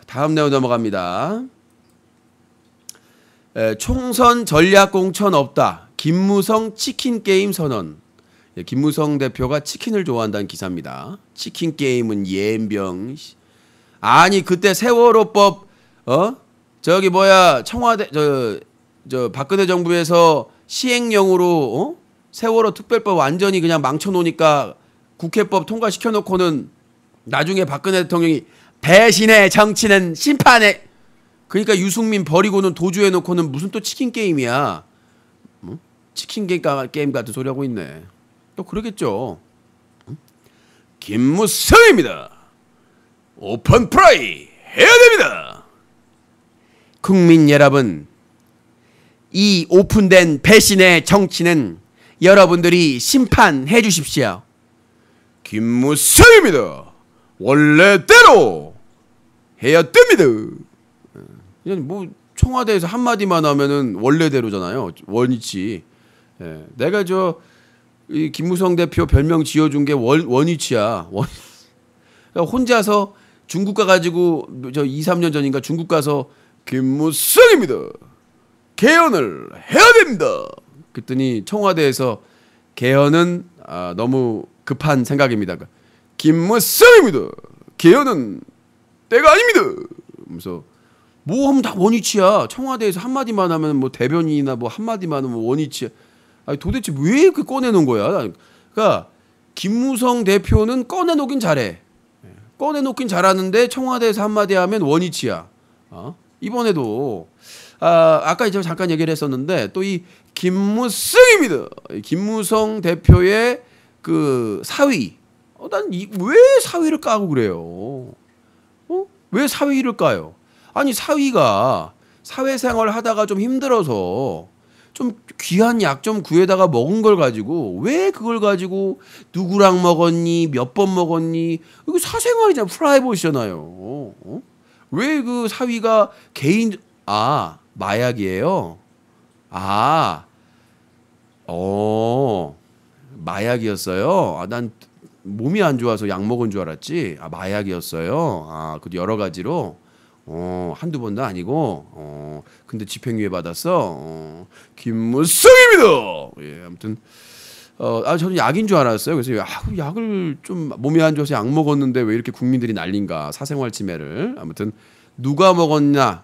다음 내용 넘어갑니다. 총선 전략 공천 없다. 김무성 치킨 게임 선언. 김무성 대표가 치킨을 좋아한다는 기사입니다. 치킨 게임은 연병. 아니 그때 세월호법 저기 뭐야 청와대 저 박근혜 정부에서 시행령으로 세월호 특별법 완전히 그냥 망쳐놓으니까 국회법 통과시켜 놓고는 나중에 박근혜 대통령이 배신의 정치는 심판에 그러니까 유승민 버리고는 도주해 놓고는 무슨 또 치킨 게임이야. 치킨 게임 같은 소리 하고 있네. 또 그러겠죠. 김무성입니다. 오픈 프라이 해야 됩니다. 국민 여러분, 이 오픈된 배신의 정치는 여러분들이 심판해 주십시오. 김무성입니다. 원래대로 해야 됩니다. 그냥 뭐 청와대에서 한마디만 하면은 원래대로잖아요. 원위치. 예. 내가 이 김무성 대표 별명 지어준 게 원위치야. 그러니까 혼자서 중국 가가지고 2, 3년 전인가 중국 가서 김무성입니다. 개헌을 해야 됩니다. 그랬더니 청와대에서 개헌은 너무 급한 생각입니다. 김무성입니다. 개헌은 때가 아닙니다. 그래서 뭐 하면 다 원위치야. 청와대에서 한마디만 하면 뭐 대변인이나 뭐 한마디만 하면 원위치야. 아니 도대체 왜 이렇게 꺼내놓은 거야? 그러니까 김무성 대표는 꺼내놓긴 잘해. 꺼내놓긴 잘하는데 청와대에서 한마디 하면 원위치야. 이번에도 아까 이제 잠깐 얘기를 했었는데 또 이 김무성입니다. 김무성 대표의 그 사위. 난 왜 사위를 까고 그래요? 왜 사위를 까요? 아니 사위가 사회생활 하다가 좀 힘들어서 좀 귀한 약 좀 구해다가 먹은 걸 가지고 왜 그걸 가지고 누구랑 먹었니 몇 번 먹었니 이거 사생활이잖아. 프라이버시잖아요. 왜 그 사위가 개인 마약이에요? 마약이었어요. 난 몸이 안 좋아서 약 먹은 줄 알았지. 마약이었어요. 그 여러 가지로 한두 번도 아니고 근데 집행유예 받았어. 김무성입니다. 예, 아무튼 저는 약인 줄 알았어요. 그래서 약을 좀 몸이 안 좋아서 약 먹었는데 왜 이렇게 국민들이 난린가 사생활 침해를. 아무튼 누가 먹었냐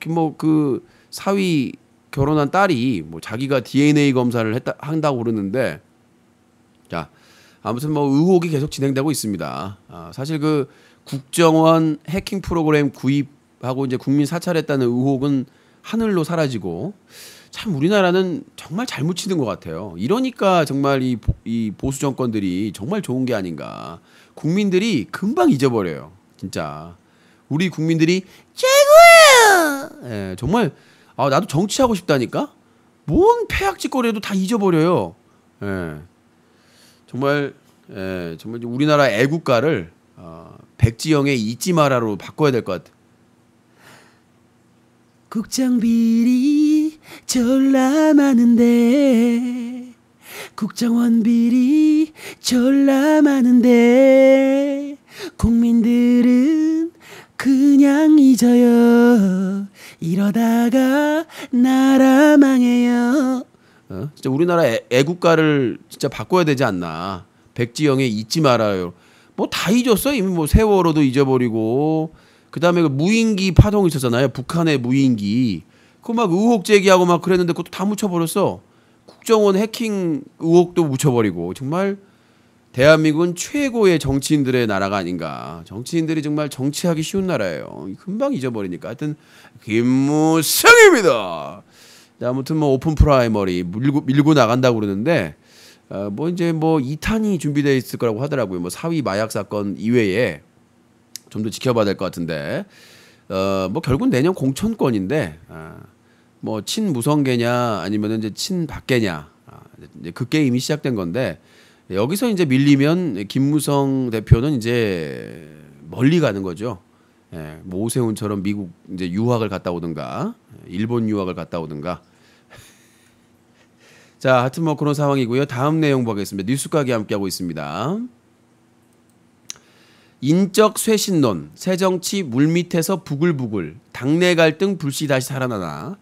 뭐 그 사위 결혼한 딸이 뭐 자기가 DNA 검사를 한다고 그러는데 자 아무튼 뭐 의혹이 계속 진행되고 있습니다. 사실 그 국정원 해킹 프로그램 구입하고 이제 국민 사찰했다는 의혹은 하늘로 사라지고 참 우리나라는 정말 잘 묻히는 것 같아요. 이러니까 정말 이 보수 정권들이 정말 좋은 게 아닌가. 국민들이 금방 잊어버려요. 진짜 우리 국민들이 최고예요. 예, 정말 나도 정치하고 싶다니까. 뭔 폐악짓거리도 다 잊어버려요. 예, 정말 우리나라 애국가를 백지영의 잊지 마라로 바꿔야 될 것 같아. 국정비리 졸라 많은데 국정원 비리 졸라 많은데 국민들은 그냥 잊어요. 이러다가 나라 망해요. 진짜 우리나라 애국가를 진짜 바꿔야 되지 않나. 백지영의 잊지 말아요. 뭐 다 잊었어. 이미 뭐 세월호도 잊어버리고 그다음에 그 무인기 파동 있었잖아요. 북한의 무인기. 그거 막 의혹 제기하고 막 그랬는데 그것도 다 묻혀버렸어. 국정원 해킹 의혹도 묻혀버리고. 정말 대한민국은 최고의 정치인들의 나라가 아닌가. 정치인들이 정말 정치하기 쉬운 나라예요. 금방 잊어버리니까. 하여튼 김무성입니다. 아무튼 뭐 오픈 프라이머리 밀고 나간다고 그러는데 뭐 이제 뭐 2탄이 준비되어 있을 거라고 하더라고요. 뭐 사위 마약 사건 이외에 좀 더 지켜봐야 될 것 같은데 뭐 결국 내년 공천권인데 뭐 친무성계냐 아니면 이제 친박계냐 이제 그 게임이 시작된 건데 여기서 이제 밀리면 김무성 대표는 이제 멀리 가는 거죠. 예, 뭐 오세훈처럼 미국 이제 유학을 갔다 오든가 일본 유학을 갔다 오든가. 자, 하여튼 뭐 그런 상황이고요. 다음 내용 보겠습니다. 뉴스각이 함께하고 있습니다. 인적 쇄신론, 새정치 물밑에서 부글부글, 당내 갈등 불씨 다시 살아나나.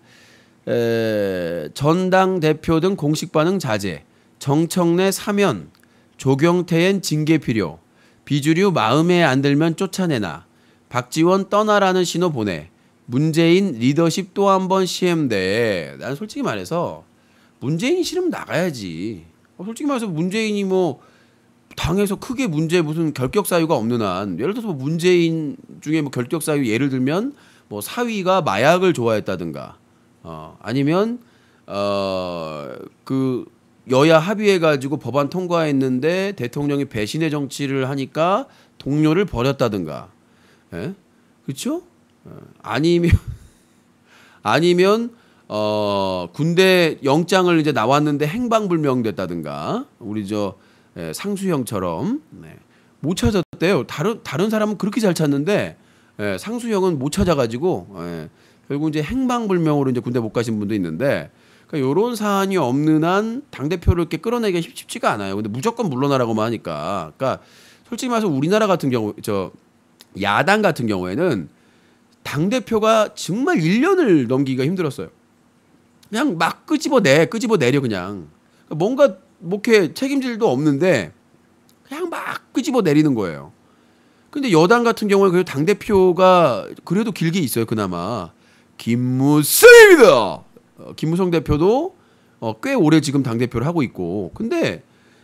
전당대표 등 공식 반응 자제, 정청래 사면, 조경태엔 징계 필요, 비주류 마음에 안 들면 쫓아내나, 박지원 떠나라는 신호 보내, 문재인 리더십 또 한 번 시험돼. 난 솔직히 말해서 문재인이 싫으면 나가야지. 솔직히 말해서 문재인이 뭐 당에서 크게 문제 무슨 결격 사유가 없는 한, 예를 들어서 뭐 문재인 중에 뭐 결격 사유 예를 들면 뭐 사위가 마약을 좋아했다든가, 아니면 그 여야 합의해 가지고 법안 통과했는데 대통령이 배신의 정치를 하니까 동료를 버렸다든가, 예? 그렇죠? 아니면 군대 영장을 이제 나왔는데 행방불명됐다든가, 우리 저 상수형처럼 못 찾았대요. 다른 사람은 그렇게 잘 찾는데 상수형은 못 찾아가지고 결국 이제 행방불명으로 이제 군대 못 가신 분도 있는데, 그러니까 이런 사안이 없는 한 당 대표를 이렇게 끌어내기가 쉽지가 않아요. 근데 무조건 물러나라고만 하니까, 그러니까 솔직히 말해서 우리나라 같은 경우 야당 같은 경우에는 당 대표가 정말 1년을 넘기기가 힘들었어요. 그냥 막 끄집어내려 그냥. 뭔가 뭐 이렇게 책임질도 없는데 그냥 막 끄집어내리는 거예요. 근데 여당 같은 경우에 그래도 당 대표가 그래도 길게 있어요. 그나마 김무성입니다. 김무성 대표도 꽤 오래 지금 당 대표를 하고 있고. 근데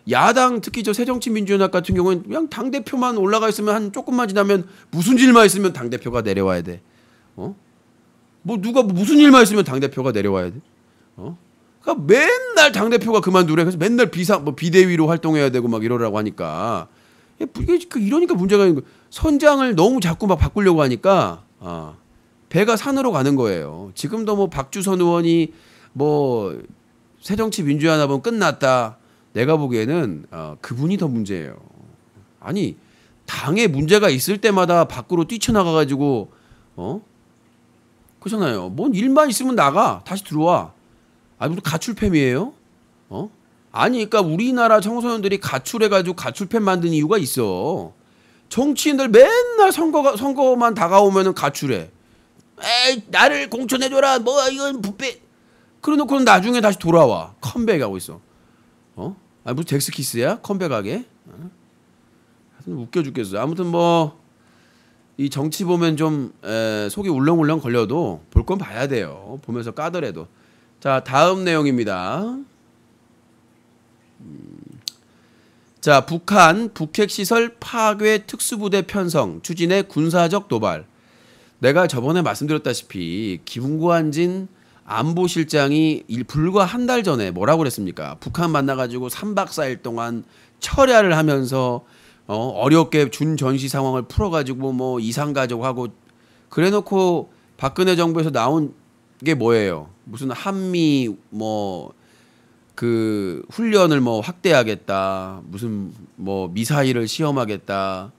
야당 특히 저 새정치민주연합 같은 경우는 그냥 당 대표만 올라가 있으면 한 조금만 지나면 무슨 일만 있으면 당 대표가 내려와야 돼. 뭐 누가 무슨 일만 있으면 당 대표가 내려와야 돼. 그러니까 맨날 당 대표가 그만두래. 그래서 맨날 비대위로 활동해야 되고 막 이러라고 하니까 이게 이러니까 문제가 있는 거. 선장을 너무 자꾸 막 바꾸려고 하니까 배가 산으로 가는 거예요. 지금도 뭐 박주선 의원이 뭐 새정치민주연합은 끝났다. 내가 보기에는 그분이 더 문제예요. 아니 당에 문제가 있을 때마다 밖으로 뛰쳐나가가지고 그렇잖아요. 뭔 일만 있으면 나가 다시 들어와. 아니 무슨 가출팸이에요? 아니 그러니까 우리나라 청소년들이 가출해가지고 가출팸 만든 이유가 있어. 정치인들 맨날 선거만 다가오면은 가출해. 에이 나를 공천해줘라. 뭐 이건 부패. 그래놓고는 나중에 다시 돌아와. 컴백하고 있어. 아니 무슨 잭스키스야? 컴백하게? 하여튼 웃겨 죽겠어. 아무튼 뭐 이 정치 보면 좀 속이 울렁울렁 걸려도 볼 건 봐야 돼요. 보면서 까더라도. 자, 다음 내용입니다. 자, 북한 북핵시설 파괴 특수부대 편성 추진의 군사적 도발. 내가 저번에 말씀드렸다시피 김관진 안보실장이 불과 한 달 전에 뭐라고 그랬습니까? 북한 만나가지고 3박 4일 동안 철야를 하면서 어렵게 준 전시 상황을 풀어가지고 뭐 이상가족하고 그래놓고 박근혜 정부에서 나온 게 뭐예요? 무슨 한미 뭐 그 훈련을 뭐 확대하겠다, 무슨 뭐 미사일을 시험하겠다.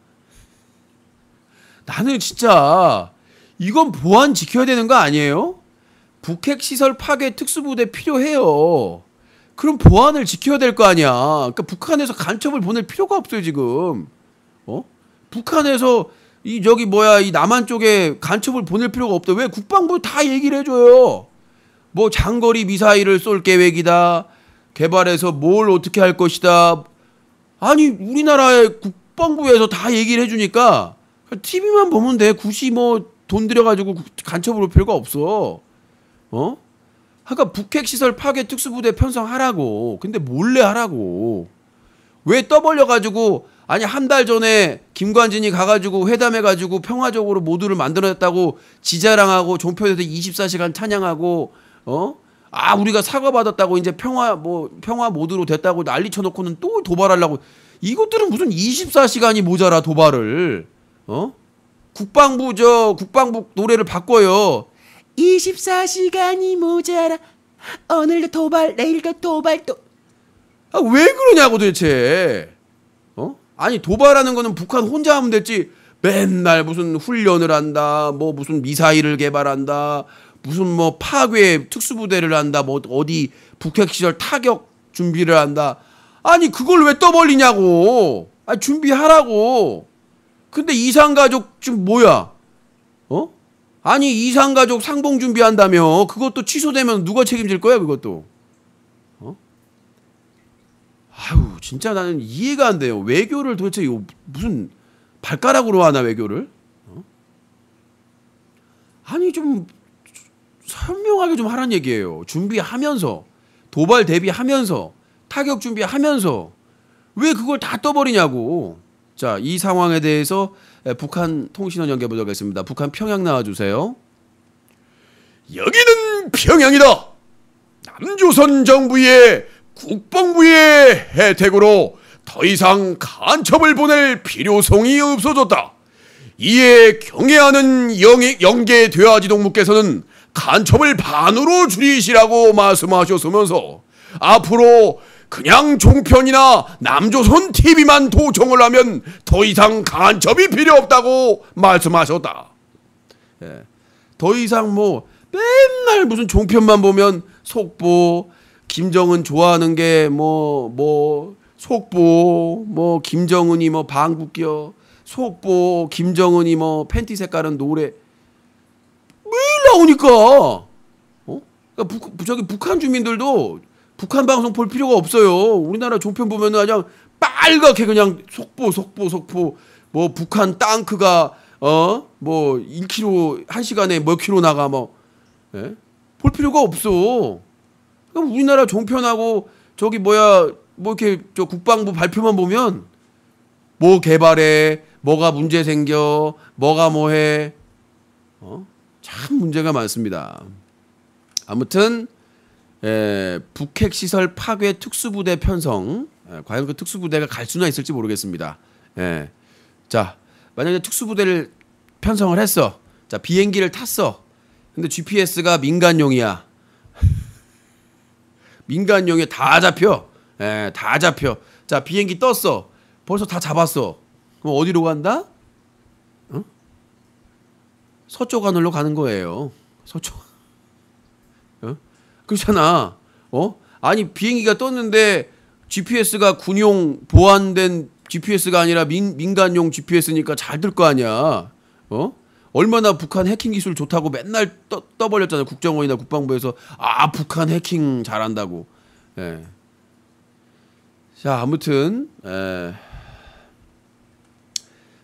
나는 진짜 이건 보안 지켜야 되는 거 아니에요? 북핵 시설 파괴 특수부대 필요해요. 그럼 보안을 지켜야 될 거 아니야. 그러니까 북한에서 간첩을 보낼 필요가 없어요 지금. 북한에서 이 남한 쪽에 간첩을 보낼 필요가 없다. 왜 국방부 다 얘기를 해줘요. 뭐 장거리 미사일을 쏠 계획이다. 개발해서 뭘 어떻게 할 것이다. 아니 우리나라의 국방부에서 다 얘기를 해주니까 TV만 보면 돼. 굳이 뭐 돈 들여가지고 간첩을 볼 필요가 없어. 그러니까 북핵시설 파괴 특수부대 편성하라고. 근데 몰래 하라고. 왜 떠벌려가지고 아니 한 달 전에 김관진이 가가지고 회담해가지고 평화적으로 모두를 만들어냈다고 지자랑하고 종편에서 24시간 찬양하고 우리가 사과받았다고 이제 평화 모드로 됐다고 난리 쳐놓고는 또 도발하려고. 이것들은 무슨 24시간이 모자라 도발을. 국방부 노래를 바꿔요. 24시간이 모자라 오늘도 도발 내일도 도발 또 아, 왜 그러냐고 도대체. 아니 도발하는 거는 북한 혼자 하면 됐지. 맨날 무슨 훈련을 한다, 뭐 무슨 미사일을 개발한다, 무슨 뭐 파괴 특수부대를 한다, 뭐 어디 북핵 시절 타격 준비를 한다. 아니 그걸 왜 떠벌리냐고. 아니 준비하라고. 근데 이산가족 지금 뭐야? 아니 이산가족 상봉 준비한다며. 그것도 취소되면 누가 책임질 거야 그것도. 아유 진짜 나는 이해가 안 돼요. 외교를 도대체 무슨 발가락으로 하나 외교를? 아니 좀 설명하게 좀 하란 얘기예요. 준비하면서 도발 대비하면서 타격 준비하면서 왜 그걸 다 떠버리냐고. 자, 이 상황에 대해서 북한 통신원 연결해 보겠습니다. 북한 평양 나와주세요. 여기는 평양이다. 남조선 정부의 국방부의 혜택으로 더 이상 간첩을 보낼 필요성이 없어졌다. 이에 경애하는 영계 대화지 동무께서는 간첩을 반으로 줄이시라고 말씀하셨으면서 앞으로 그냥 종편이나 남조선 TV만 도청을 하면 더 이상 간첩이 필요 없다고 말씀하셨다. 예. 더 이상 뭐 맨날 무슨 종편만 보면 속보, 김정은 좋아하는 게 뭐 속보, 뭐 김정은이 뭐 방귀 껴, 속보, 김정은이 뭐 팬티 색깔은 노래 매일 나오니까. 그러니까 저기 북한 주민들도 북한 방송 볼 필요가 없어요. 우리나라 종편 보면은 그냥 빨갛게 그냥 속보 뭐 북한 땅크가 뭐 1km 1시간에 몇 킬로 나가 뭐 예? 볼 필요가 없어. 그럼 우리나라 종편하고 저기 뭐야 뭐 이렇게 저 국방부 발표만 보면 뭐 개발해, 뭐가 문제 생겨, 뭐가 뭐해, 참 문제가 많습니다. 아무튼 북핵 시설 파괴 특수부대 편성, 과연 그 특수부대가 갈 수나 있을지 모르겠습니다. 자, 만약에 특수부대를 편성을 했어. 자, 비행기를 탔어. 근데 GPS가 민간용이야. 민간용에 다 잡혀. 다 잡혀. 자, 비행기 떴어. 벌써 다 잡았어. 그럼 어디로 간다? 서쪽 하늘로 가는 거예요. 서쪽. 그렇잖아. 아니 비행기가 떴는데 GPS가 군용 보안된 GPS가 아니라 민간용 GPS니까 잘 들 거 아니야. 얼마나 북한 해킹 기술 좋다고 맨날 떠벌렸잖아요. 국정원이나 국방부에서 북한 해킹 잘한다고. 자, 아무튼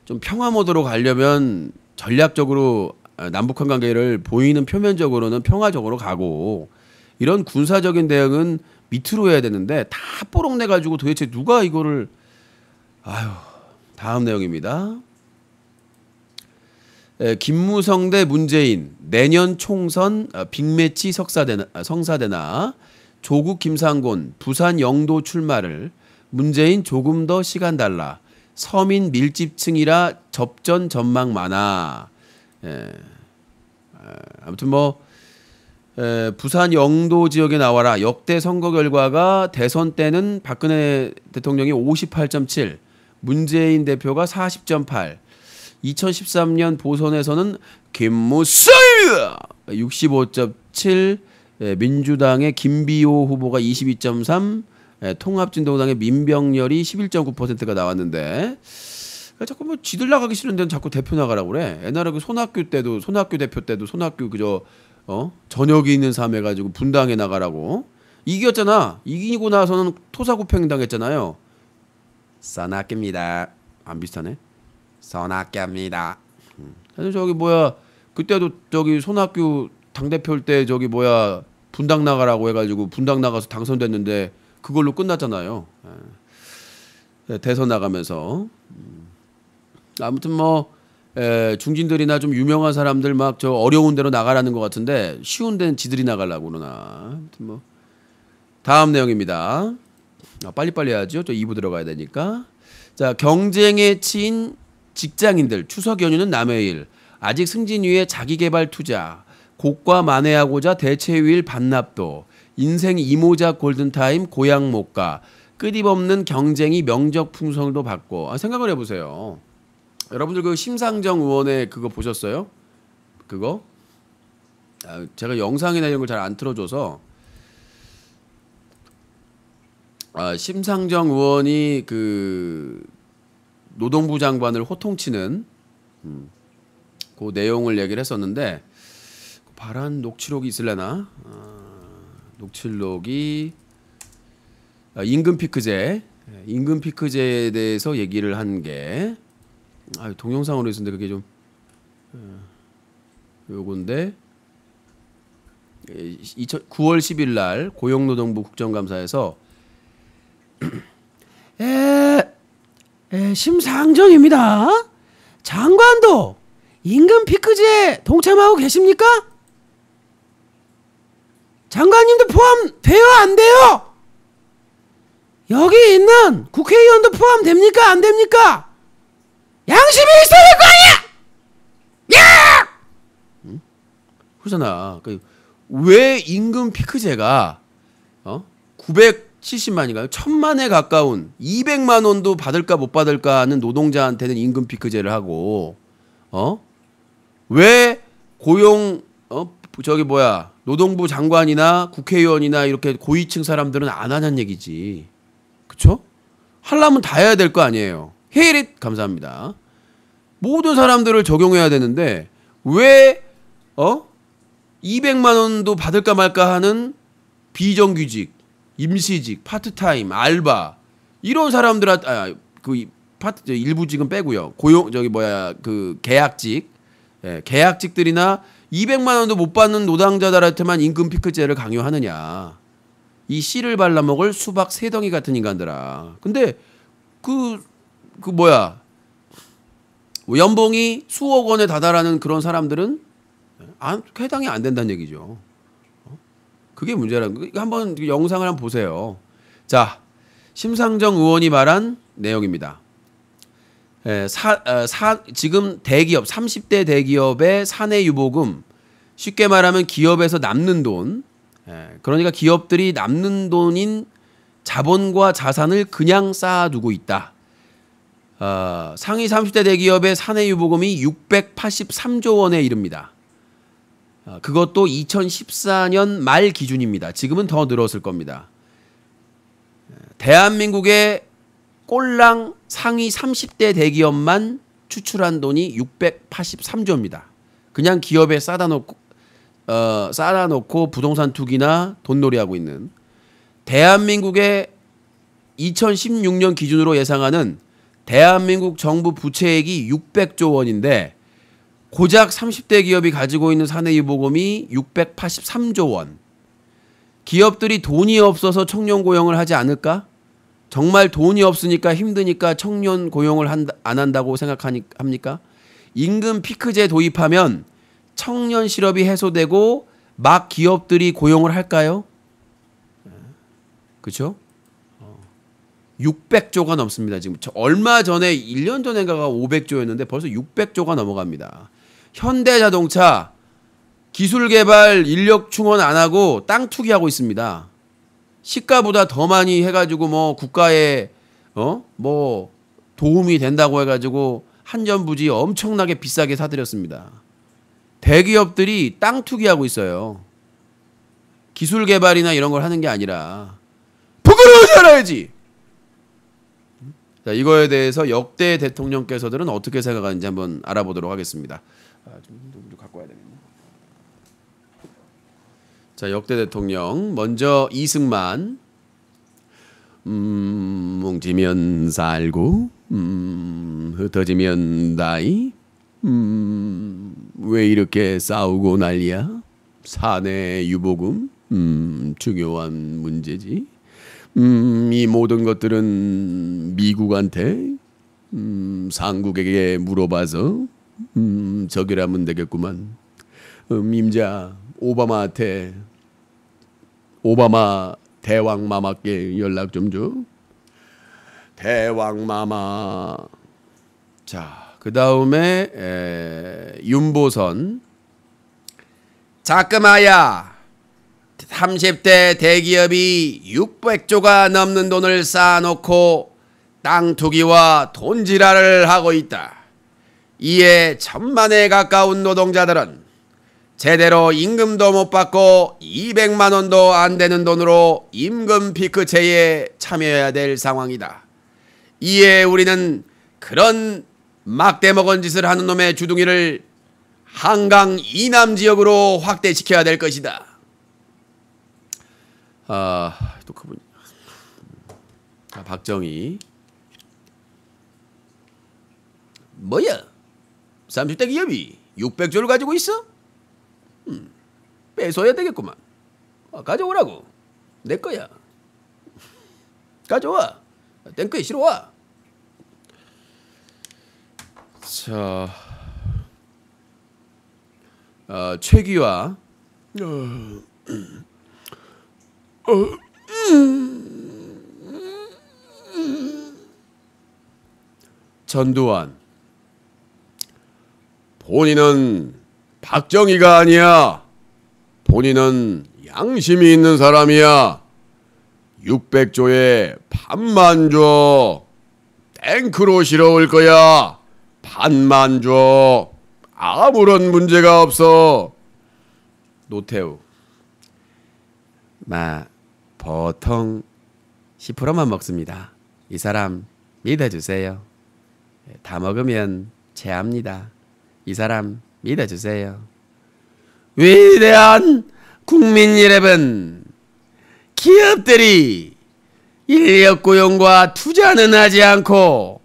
좀 평화 모드로 가려면 전략적으로 남북한 관계를 보이는 표면적으로는 평화적으로 가고 이런 군사적인 대응은 밑으로 해야 되는데 다 뽀록내 가지고 도대체 누가 이거를. 다음 내용입니다. 김무성 대 문재인 내년 총선 빅매치 성사되나 조국 김상곤 부산 영도 출마를 문재인 조금 더 시간 달라 서민 밀집층이라 접전 전망 많아. 아무튼 뭐 부산 영도 지역에 나와라. 역대 선거 결과가 대선 때는 박근혜 대통령이 58.7, 문재인 대표가 40.8, 2013년 보선에서는 김무성 65.7, 민주당의 김비호 후보가 22.3, 통합진보당의 민병렬이 11.9%가 나왔는데 자꾸 뭐 지들 나가기 싫은 데는 자꾸 대표 나가라고 그래. 옛날에 그 손학규 대표 때도 손학규 그저 저녁이 있는 삶 해가지고 분당에 나가라고 이겼잖아. 이기고 나서는 토사구팽 당했잖아요. 써놨깁니다. 안 비슷하네. 써놨깁니다. 그래서 저기 뭐야 그때도 저기 손학규 당대표일 때 저기 뭐야 분당 나가라고 해가지고 분당 나가서 당선됐는데 그걸로 끝났잖아요. 대선 나가면서. 아무튼 뭐 중진들이나 좀 유명한 사람들 막 저 어려운 데로 나가라는 것 같은데 쉬운 데는 지들이 나가려고 그러나. 아무튼 뭐 다음 내용입니다. 빨리빨리 해야죠. 저 2부 들어가야 되니까. 자, 경쟁에 치인 직장인들 추석 연휴는 남의 일. 아직 승진 위해 자기개발 투자. 곡과 만회하고자 대체휴일 반납도. 인생 이모작 골든타임 고향 못 가. 끊임없는 경쟁이 명적 풍성도 받고. 생각을 해보세요. 여러분들 그 심상정 의원의 그거 보셨어요? 그거? 제가 영상이나 이런 걸 잘 안 틀어줘서. 심상정 의원이 그 노동부 장관을 호통치는 그 내용을 얘기를 했었는데, 발언 녹취록이 있을래나? 녹취록이 임금 피크제에 대해서 얘기를 한 게 동영상으로 있었는데 그게 좀 요건데 9월 10일 날 고용노동부 국정감사에서 심상정입니다. 장관도 임금 피크제에 동참하고 계십니까? 장관님도 포함돼요, 안 돼요? 여기 있는 국회의원도 포함됩니까, 안 됩니까? 양심이 있어야 될 거 아니야! 야! 그러잖아. 왜 임금 피크제가 970만인가요? 1000만에 가까운 200만 원도 받을까 못 받을까 하는 노동자한테는 임금 피크제를 하고 왜 고용 노동부 장관이나 국회의원이나 이렇게 고위층 사람들은 안 하냐는 얘기지. 그쵸? 하려면 다 해야 될 거 아니에요. 헤이릿 감사합니다. 모든 사람들을 적용해야 되는데 왜 200만 원도 받을까 말까 하는 비정규직, 임시직, 파트타임, 알바 이런 사람들한테 일부직은 빼고요. 계약직, 계약직들이나 200만 원도 못 받는 노동자들한테만 임금 피크제를 강요하느냐. 이 씨를 발라먹을 수박 새덩이 같은 인간들아. 근데 연봉이 수억 원에 다다라는 그런 사람들은 해당이 안 된다는 얘기죠. 그게 문제라는 거. 한번 영상을 한번 보세요. 자, 심상정 의원이 말한 내용입니다. 지금 대기업 30대 대기업의 사내 유보금, 쉽게 말하면 기업에서 남는 돈, 그러니까 기업들이 남는 돈인 자본과 자산을 그냥 쌓아두고 있다. 상위 30대 대기업의 사내 유보금이 683조 원에 이릅니다. 그것도 2014년 말 기준입니다. 지금은 더 늘었을 겁니다. 대한민국의 꼴랑 상위 30대 대기업만 추출한 돈이 683조입니다. 그냥 기업에 싸다 놓고 부동산 투기나 돈놀이하고 있는. 대한민국의 2016년 기준으로 예상하는 대한민국 정부 부채액이 600조 원인데 고작 30대 기업이 가지고 있는 사내 유보금이 683조 원. 기업들이 돈이 없어서 청년 고용을 하지 않을까? 정말 돈이 없으니까 힘드니까 청년 고용을 안 한다고 생각합니까? 임금 피크제 도입하면 청년 실업이 해소되고 막 기업들이 고용을 할까요? 그렇죠? 600조가 넘습니다. 지금 얼마 전에 1년 전인가가 500조였는데 벌써 600조가 넘어갑니다. 현대자동차 기술개발 인력 충원 안 하고 땅 투기하고 있습니다. 시가보다 더 많이 해가지고 국가에 도움이 된다고 해가지고 한전부지 엄청나게 비싸게 사들였습니다. 대기업들이 땅 투기하고 있어요. 기술개발이나 이런 걸 하는 게 아니라 부끄러워하지 않아야지. 자, 이거에 대해서 역대 대통령께서들은 어떻게 생각하는지 한번 알아보도록 하겠습니다. 좀 갖고 와야 되겠네. 자, 역대 대통령 먼저 이승만. 뭉치면 살고 흩어지면 다이. 왜 이렇게 싸우고 난리야? 사내 유보금 중요한 문제지. 이 모든 것들은 미국한테 상국에게 물어봐서 저기라면 되겠구만. 임자 오바마한테 오바마 대왕마마께 연락 좀 줘. 대왕마마. 자, 그 다음에 윤보선. 자꾸마야 30대 대기업이 600조가 넘는 돈을 쌓아놓고 땅 투기와 돈지랄을 하고 있다. 이에 1,000만에 가까운 노동자들은 제대로 임금도 못 받고 200만 원도 안 되는 돈으로 임금 피크체에 참여해야 될 상황이다. 이에 우리는 그런 막대먹은 짓을 하는 놈의 주둥이를 한강 이남 지역으로 확대시켜야 될 것이다. 또 그분 박정희 뭐야? 30대 기업이 600조를 가지고 있어? 뺏어야 되겠구만. 가져오라고. 내 거야. 가져와. 땡크에 실어와. 자, 최기화 전두환 본인은 박정희가 아니야. 본인은 양심이 있는 사람이야. 600조에 반만 줘. 탱크로 실어올 거야. 반만 줘. 아무런 문제가 없어. 노태우 보통 10%만 먹습니다. 이 사람 믿어주세요. 다 먹으면 체합니다. 이 사람 믿어주세요. 위대한 국민 여러분, 기업들이 인력 고용과 투자는 하지 않고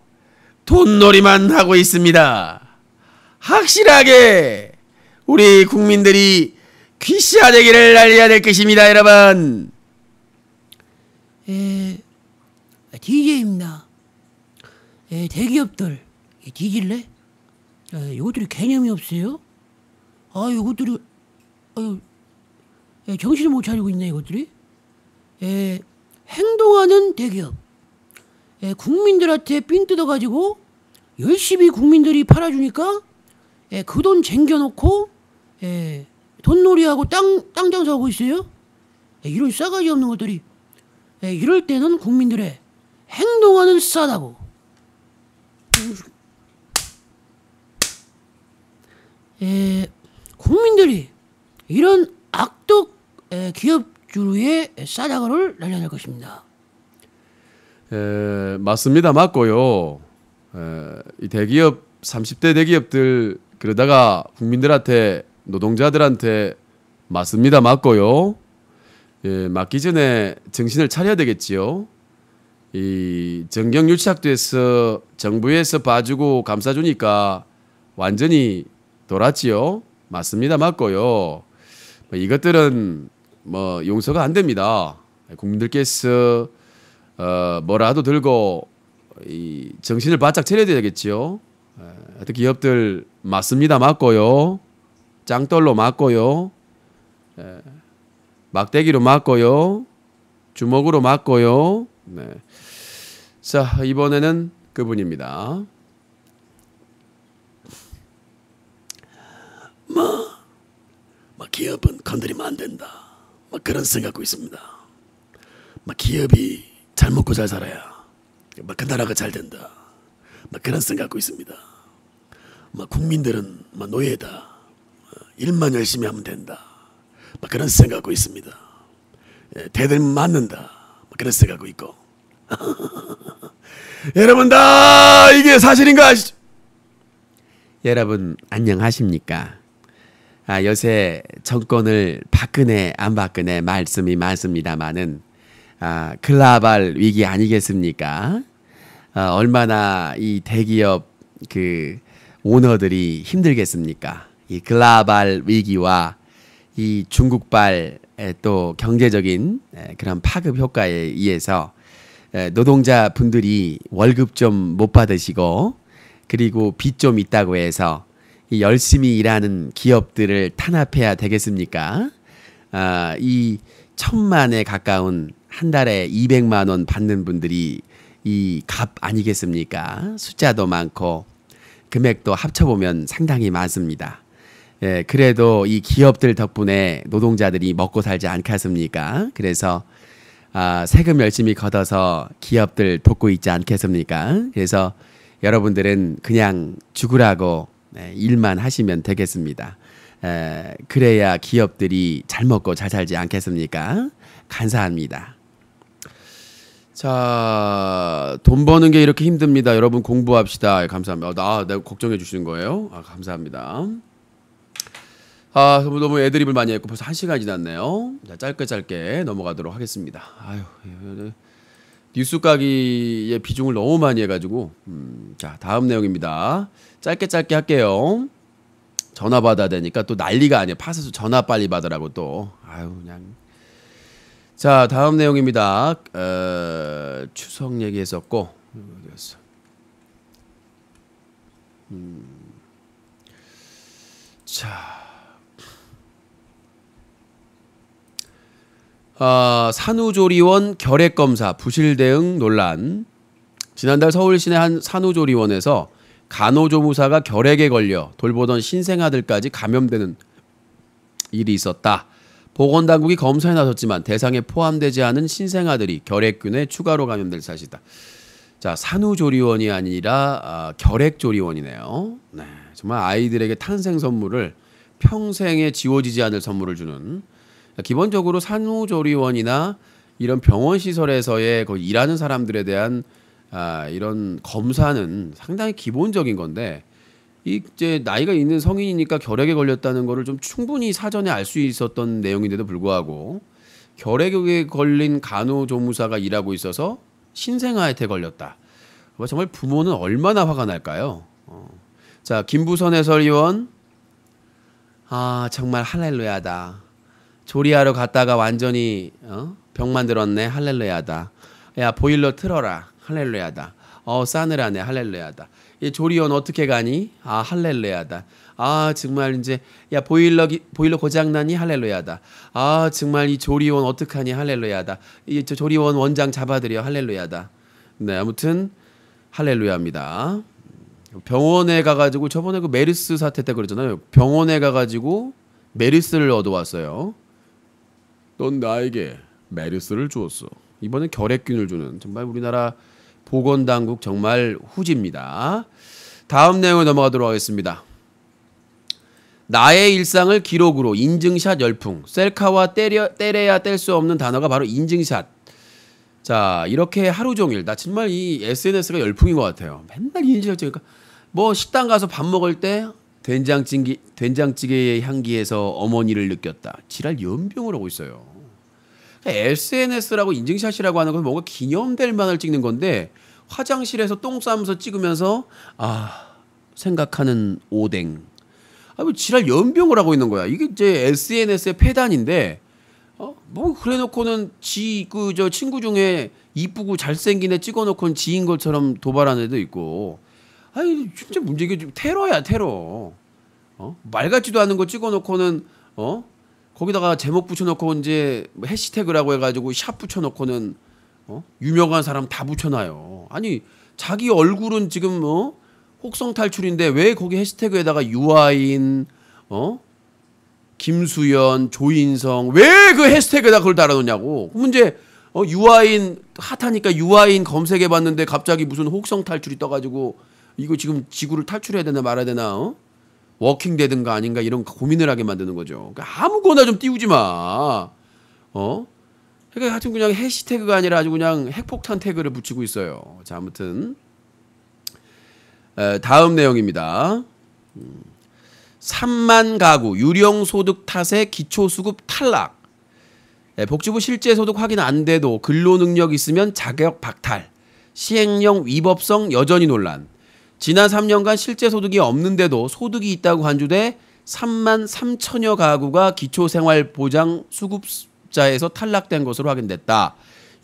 돈놀이만 하고 있습니다. 확실하게 우리 국민들이 귀시화되기를 알려야 될 것입니다, 여러분. DJ입니다. 대기업들 뒤질래? 이것들이 개념이 없어요? 이것들이 정신을 못 차리고 있네, 이것들이. 행동하는 대기업. 국민들한테 삥 뜯어가지고 열심히 국민들이 팔아주니까 그 돈 쟁겨놓고 돈놀이하고 땅 장사하고 있어요. 이런 싸가지 없는 것들이. 이럴 때는 국민들의 행동하는 싸다고. 국민들이 이런 악덕 기업주의 싸다가를 날려야 할 것입니다. 맞습니다. 맞고요. 이 대기업 30대 대기업들 그러다가 국민들한테 노동자들한테 맞습니다. 맞고요. 맞기 전에 정신을 차려야 되겠지요. 이 정경유착돼서 정부에서 봐주고 감싸주니까 완전히 돌았지요. 맞습니다. 맞고요. 이것들은 용서가 안 됩니다. 국민들께서 뭐라도 들고 이 정신을 바짝 차려야 되겠지요. 하여튼 기업들 맞습니다. 맞고요. 짱돌로 맞고요. 막대기로 맞고요. 주먹으로 맞고요. 네. 자, 이번에는 그분입니다. 기업은 건드리면 안 된다. 그런 생각하고 있습니다. 기업이 잘 먹고 잘 살아야 그 나라가 잘 된다. 그런 생각하고 있습니다. 국민들은 노예다. 일만 열심히 하면 된다. 그런 생각하고 있습니다. 대들 맞는다. 그런 생각하고 있고. 여러분 다 이게 사실인가 아시죠? 여러분 안녕하십니까? 요새 정권을 바꾸네 안 바꾸네 말씀이 많습니다만은 글로벌 위기 아니겠습니까? 얼마나 이 대기업 그 오너들이 힘들겠습니까? 이 글로벌 위기와 이 중국발 또 경제적인 그런 파급 효과에 의해서 노동자 분들이 월급 좀 못 받으시고 그리고 빚 좀 있다고 해서 이 열심히 일하는 기업들을 탄압해야 되겠습니까? 이 1,000만에 가까운 한 달에 200만 원 받는 분들이 이 값 아니겠습니까? 숫자도 많고 금액도 합쳐보면 상당히 많습니다. 예, 그래도 이 기업들 덕분에 노동자들이 먹고 살지 않겠습니까? 그래서 세금 열심히 걷어서 기업들 돕고 있지 않겠습니까? 그래서 여러분들은 그냥 죽으라고 일만 하시면 되겠습니다. 그래야 기업들이 잘 먹고 잘 살지 않겠습니까? 감사합니다. 자, 돈 버는 게 이렇게 힘듭니다. 여러분 공부합시다. 감사합니다. 내가 걱정해 주시는 거예요? 감사합니다. 너무 애드립을 많이 했고 벌써 1시간이 지났네요. 자, 짧게 넘어가도록 하겠습니다. 뉴스 까기의 비중을 너무 많이 해가지고 자, 다음 내용입니다. 짧게 할게요. 전화 받아야 되니까 또 난리가 아니에요. 파스도 전화 빨리 받으라고 또. 그냥. 자, 다음 내용입니다. 추석 얘기했었고 어디였어? 자. 산후조리원 결핵검사 부실 대응 논란. 지난달 서울 시내 한 산후조리원에서 간호조무사가 결핵에 걸려 돌보던 신생아들까지 감염되는 일이 있었다. 보건당국이 검사에 나섰지만 대상에 포함되지 않은 신생아들이 결핵균에 추가로 감염될 사실이다. 자, 산후조리원이 아니라 결핵조리원이네요. 네, 정말 아이들에게 탄생 선물을 평생에 지워지지 않을 선물을 주는. 기본적으로 산후조리원이나 이런 병원 시설에서의 거기 일하는 사람들에 대한 이런 검사는 상당히 기본적인 건데, 이제 나이가 있는 성인이니까 결핵에 걸렸다는 거를 좀 충분히 사전에 알 수 있었던 내용인데도 불구하고 결핵에 걸린 간호조무사가 일하고 있어서 신생아한테 걸렸다. 정말 부모는 얼마나 화가 날까요? 자, 김부선 해설위원. 정말 할렐루야다. 조리하러 갔다가 완전히 병 만들었네. 할렐루야다. 야, 보일러 틀어라. 할렐루야다. 싸늘하네. 할렐루야다. 이 조리원 어떻게 가니? 할렐루야다. 정말 이제 야, 보일러 고장나니? 할렐루야다. 정말 이 조리원 어떡하니? 할렐루야다. 이 조리원 원장 잡아들여. 할렐루야다. 네, 아무튼 할렐루야입니다. 병원에 가가지고 저번에 그 메르스 사태 때 그러잖아요. 병원에 가가지고 메르스를 얻어왔어요. 넌 나에게 메르스를 주었어. 이번엔 결핵균을 주는 정말 우리나라 보건당국 정말 후지입니다. 다음 내용에 넘어가도록 하겠습니다. 나의 일상을 기록으로 인증샷 열풍. 셀카와 떼래야 뗄 수 없는 단어가 바로 인증샷. 자, 이렇게 하루 종일 나 정말 이 SNS가 열풍인 것 같아요. 맨날 인증샷 찍으니까 뭐 식당 가서 밥 먹을 때 된장찌개의 향기에서 어머니를 느꼈다. 지랄 연병을 하고 있어요. SNS라고 인증샷이라고 하는 건 뭔가 기념될 만을 찍는 건데, 화장실에서 똥 싸면서 찍으면서 생각하는 오뎅. 뭐 지랄 연병을 하고 있는 거야. 이게 이제 SNS의 폐단인데, 뭐 그래놓고는 저 친구 중에 이쁘고 잘생긴 애 찍어놓고는 지인 것처럼 도발하는 애도 있고. 진짜 문제가 좀 테러야, 테러. 말 같지도 않은 거 찍어놓고는 거기다가 제목 붙여놓고 이제 해시태그라고 해가지고 샵 붙여놓고는 유명한 사람 다 붙여놔요. 아니, 자기 얼굴은 지금 혹성 탈출인데 왜 거기 해시태그에다가 유아인, 김수현, 조인성 왜 그 해시태그에다 그걸 달아놓냐고. 그럼 이제 유아인 핫하니까 유아인 검색해봤는데 갑자기 무슨 혹성 탈출이 떠가지고 이거 지금 지구를 탈출해야 되나 말아야 되나 워킹 되든가 아닌가 이런 고민을 하게 만드는 거죠. 그러니까 아무거나 좀 띄우지 마. 그러니까 하여튼 그냥 해시태그가 아니라 아주 그냥 핵폭탄 태그를 붙이고 있어요. 자, 아무튼 다음 내용입니다. 3만 가구 유령 소득 탓에 기초수급 탈락. 복지부 실제 소득 확인 안 돼도 근로 능력 있으면 자격 박탈. 시행령 위법성 여전히 논란. 지난 3년간 실제 소득이 없는데도 소득이 있다고 간주돼 3만 3천여 가구가 기초생활보장 수급자에서 탈락된 것으로 확인됐다.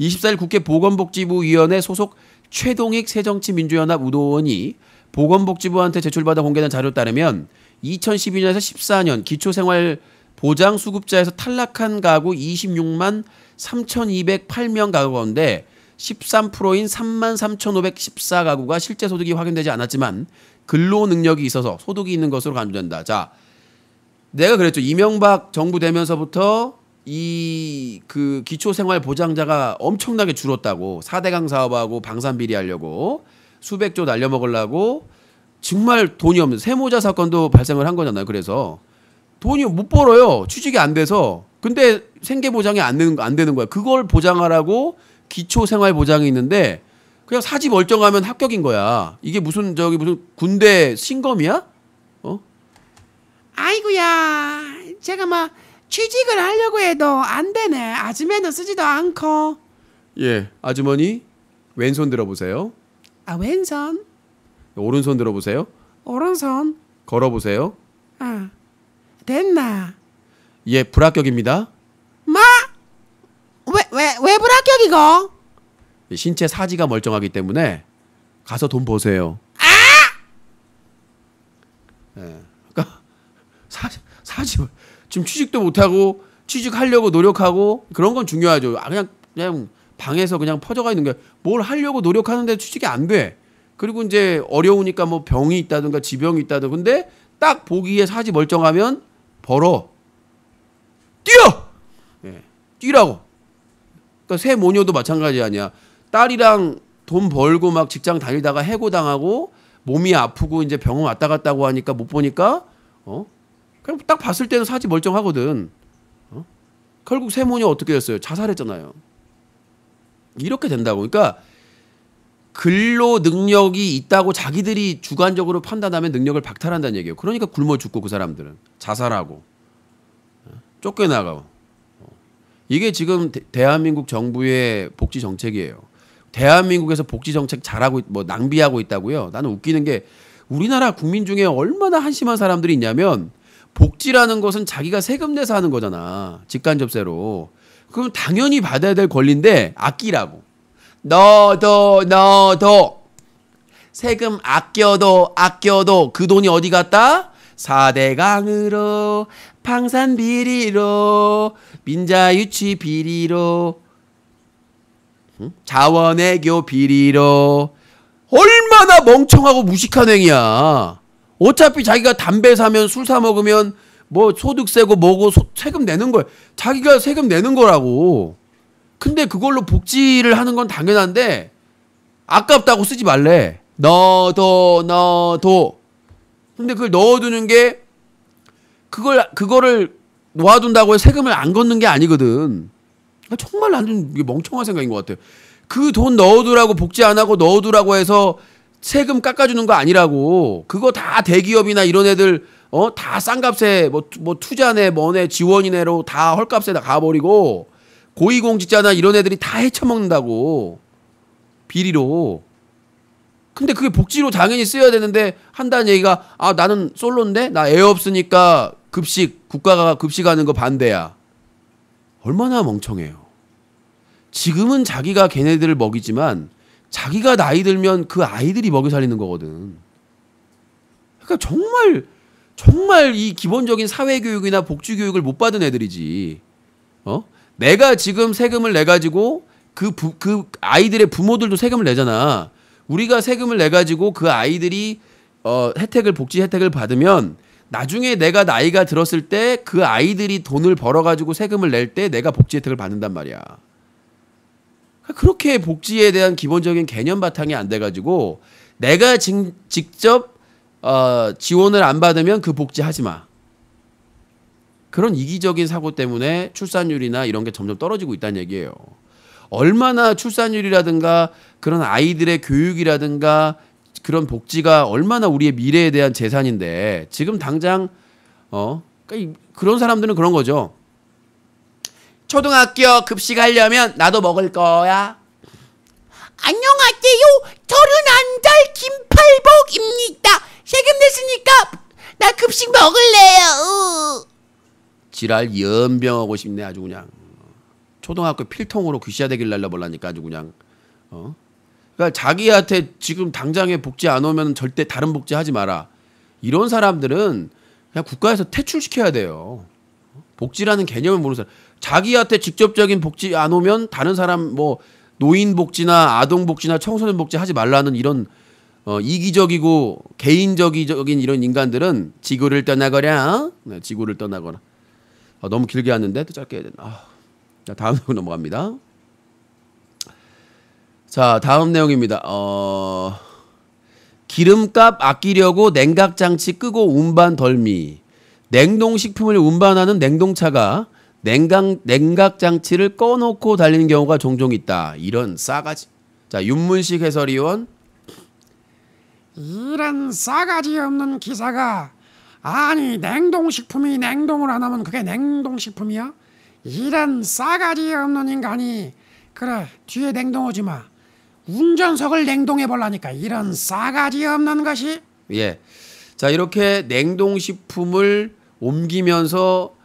24일 국회 보건복지부위원회 소속 최동익 새정치민주연합 우도원이 보건복지부한테 제출받아 공개된 자료에 따르면 2012년에서 14년 기초생활보장 수급자에서 탈락한 가구 26만 3,208명 가구 가운데 13%인 33,514가구가 실제 소득이 확인되지 않았지만 근로 능력이 있어서 소득이 있는 것으로 간주된다. 자, 내가 그랬죠. 이명박 정부 되면서부터 이 그 기초생활보장자가 엄청나게 줄었다고. 4대강 사업하고 방산비리 하려고 수백조 날려먹으려고 정말 돈이 없는 세모자 사건도 발생을 한 거잖아요. 그래서 돈이 못 벌어요. 취직이 안 돼서. 근데 생계보장이 안 되는 거야. 그걸 보장하라고 기초생활보장이 있는데 그냥 사지 멀쩡하면 합격인 거야. 이게 무슨 군대 신검이야? 어? 아이고야, 제가 막 취직을 하려고 해도 안 되네. 아줌매는 쓰지도 않고. 예, 아주머니 왼손 들어보세요. 아, 왼손, 오른손 들어보세요. 오른손. 걸어보세요. 아, 됐나? 예, 불합격입니다. 마? 왜 불합격이고? 신체 사지가 멀쩡하기 때문에 가서 돈 버세요. 예, 그러니까 사지 지금 취직도 못하고 취직하려고 노력하고 그런 건 중요하죠. 그냥 방에서 그냥 퍼져가 있는 게 뭘 하려고 노력하는데 취직이 안 돼. 그리고 이제 어려우니까 뭐 병이 있다든가 지병이 있다든가. 근데 딱 보기에 사지 멀쩡하면 벌어. 뛰어! 예, 뛰라고. 그러니까 새 모녀도 마찬가지 아니야. 딸이랑 돈 벌고 막 직장 다니다가 해고당하고 몸이 아프고 이제 병원 왔다 갔다고 하니까 못 보니까 그냥 딱 봤을 때는 사지 멀쩡하거든. 결국 새 모녀 어떻게 됐어요? 자살했잖아요. 이렇게 된다고. 그러니까 근로 능력이 있다고 자기들이 주관적으로 판단하면 능력을 박탈한다는 얘기예요. 그러니까 굶어 죽고 그 사람들은 자살하고 쫓겨나가고. 이게 지금 대한민국 정부의 복지 정책이에요. 대한민국에서 복지 정책 잘하고 낭비하고 있다고요. 나는 웃기는 게 우리나라 국민 중에 얼마나 한심한 사람들이 있냐면 복지라는 것은 자기가 세금 내서 하는 거잖아. 직간접세로. 그럼 당연히 받아야 될 권리인데 아끼라고. 너도 세금 아껴도 그 돈이 어디 갔다? 4대강으로 방산비리로 민자유치 비리로 자원외교 비리로. 얼마나 멍청하고 무식한 행위야. 어차피 자기가 담배 사면 술 사 먹으면 뭐 소득세고 뭐고 세금 내는 거야. 자기가 세금 내는 거라고. 근데 그걸로 복지를 하는 건 당연한데 아깝다고 쓰지 말래. 넣어도. 근데 그걸 넣어두는 게 그거를 놓아둔다고 해서 세금을 안 걷는 게 아니거든. 정말 나는 이게 멍청한 생각인 것 같아요. 그 돈 넣어두라고 복지 안 하고 넣어두라고 해서 세금 깎아주는 거 아니라고. 그거 다 대기업이나 이런 애들 다 싼값에 뭐 투자네 뭐네 지원이네로 다 헐값에 다 가버리고 고위공직자나 이런 애들이 다 헤쳐먹는다고. 비리로. 근데 그게 복지로 당연히 쓰여야 되는데 한다는 얘기가 나는 솔로인데 나 애 없으니까 국가가 급식하는 거 반대야. 얼마나 멍청해요. 지금은 자기가 걔네들을 먹이지만 자기가 나이 들면 그 아이들이 먹여 살리는 거거든. 그러니까 정말 이 기본적인 사회교육이나 복지교육을 못 받은 애들이지. 내가 지금 세금을 내가지고 그 아이들의 부모들도 세금을 내잖아. 우리가 세금을 내가지고 그 아이들이 복지 혜택을 받으면 나중에 내가 나이가 들었을 때 그 아이들이 돈을 벌어가지고 세금을 낼 때 내가 복지 혜택을 받는단 말이야. 그렇게 복지에 대한 기본적인 개념 바탕이 안 돼가지고 내가 직접 지원을 안 받으면 그 복지 하지 마. 그런 이기적인 사고 때문에 출산율이나 이런 게 점점 떨어지고 있다는 얘기예요. 얼마나 출산율이라든가 그런 아이들의 교육이라든가 그런 복지가 얼마나 우리의 미래에 대한 재산인데 지금 당장 그러니까 그런 사람들은 그런 거죠. 초등학교 급식하려면 나도 먹을 거야. 안녕하세요. 31살 김팔복입니다. 세금 냈으니까 나 급식 먹을래요. 지랄 연병하고 싶네 아주 그냥. 초등학교 필통으로 귀샤대기를 날려버라니까 아주 그냥. 그러니까 자기한테 지금 당장에 복지 안 오면 절대 다른 복지 하지 마라. 이런 사람들은 그냥 국가에서 퇴출시켜야 돼요. 복지라는 개념을 모르는 사람. 자기한테 직접적인 복지 안 오면 다른 사람 뭐 노인 복지나 아동 복지나 청소년 복지 하지 말라는 이런 이기적이고 개인적인 이런 인간들은 지구를 떠나거라. 네, 지구를 떠나거라. 너무 길게 왔는데 또 짧게 해야 되나. 자, 다음 내용 넘어갑니다. 자, 다음 내용입니다. 기름값 아끼려고 냉각장치 끄고 운반 덜미. 냉동식품을 운반하는 냉동차가 냉각장치를 꺼놓고 달리는 경우가 종종 있다. 이런 싸가지. 자, 윤문식 해설위원. 이런 싸가지 없는 기사가 아니 냉동식품이 냉동을 안 하면 그게 냉동식품이야? 이런 싸가지 없는 인간이 그래 뒤에 냉동하지 마. 운전석을 냉동해 볼라니까 이런 싸가지 없는 것이. 예. 자, 이렇게 냉동식품을 옮기면서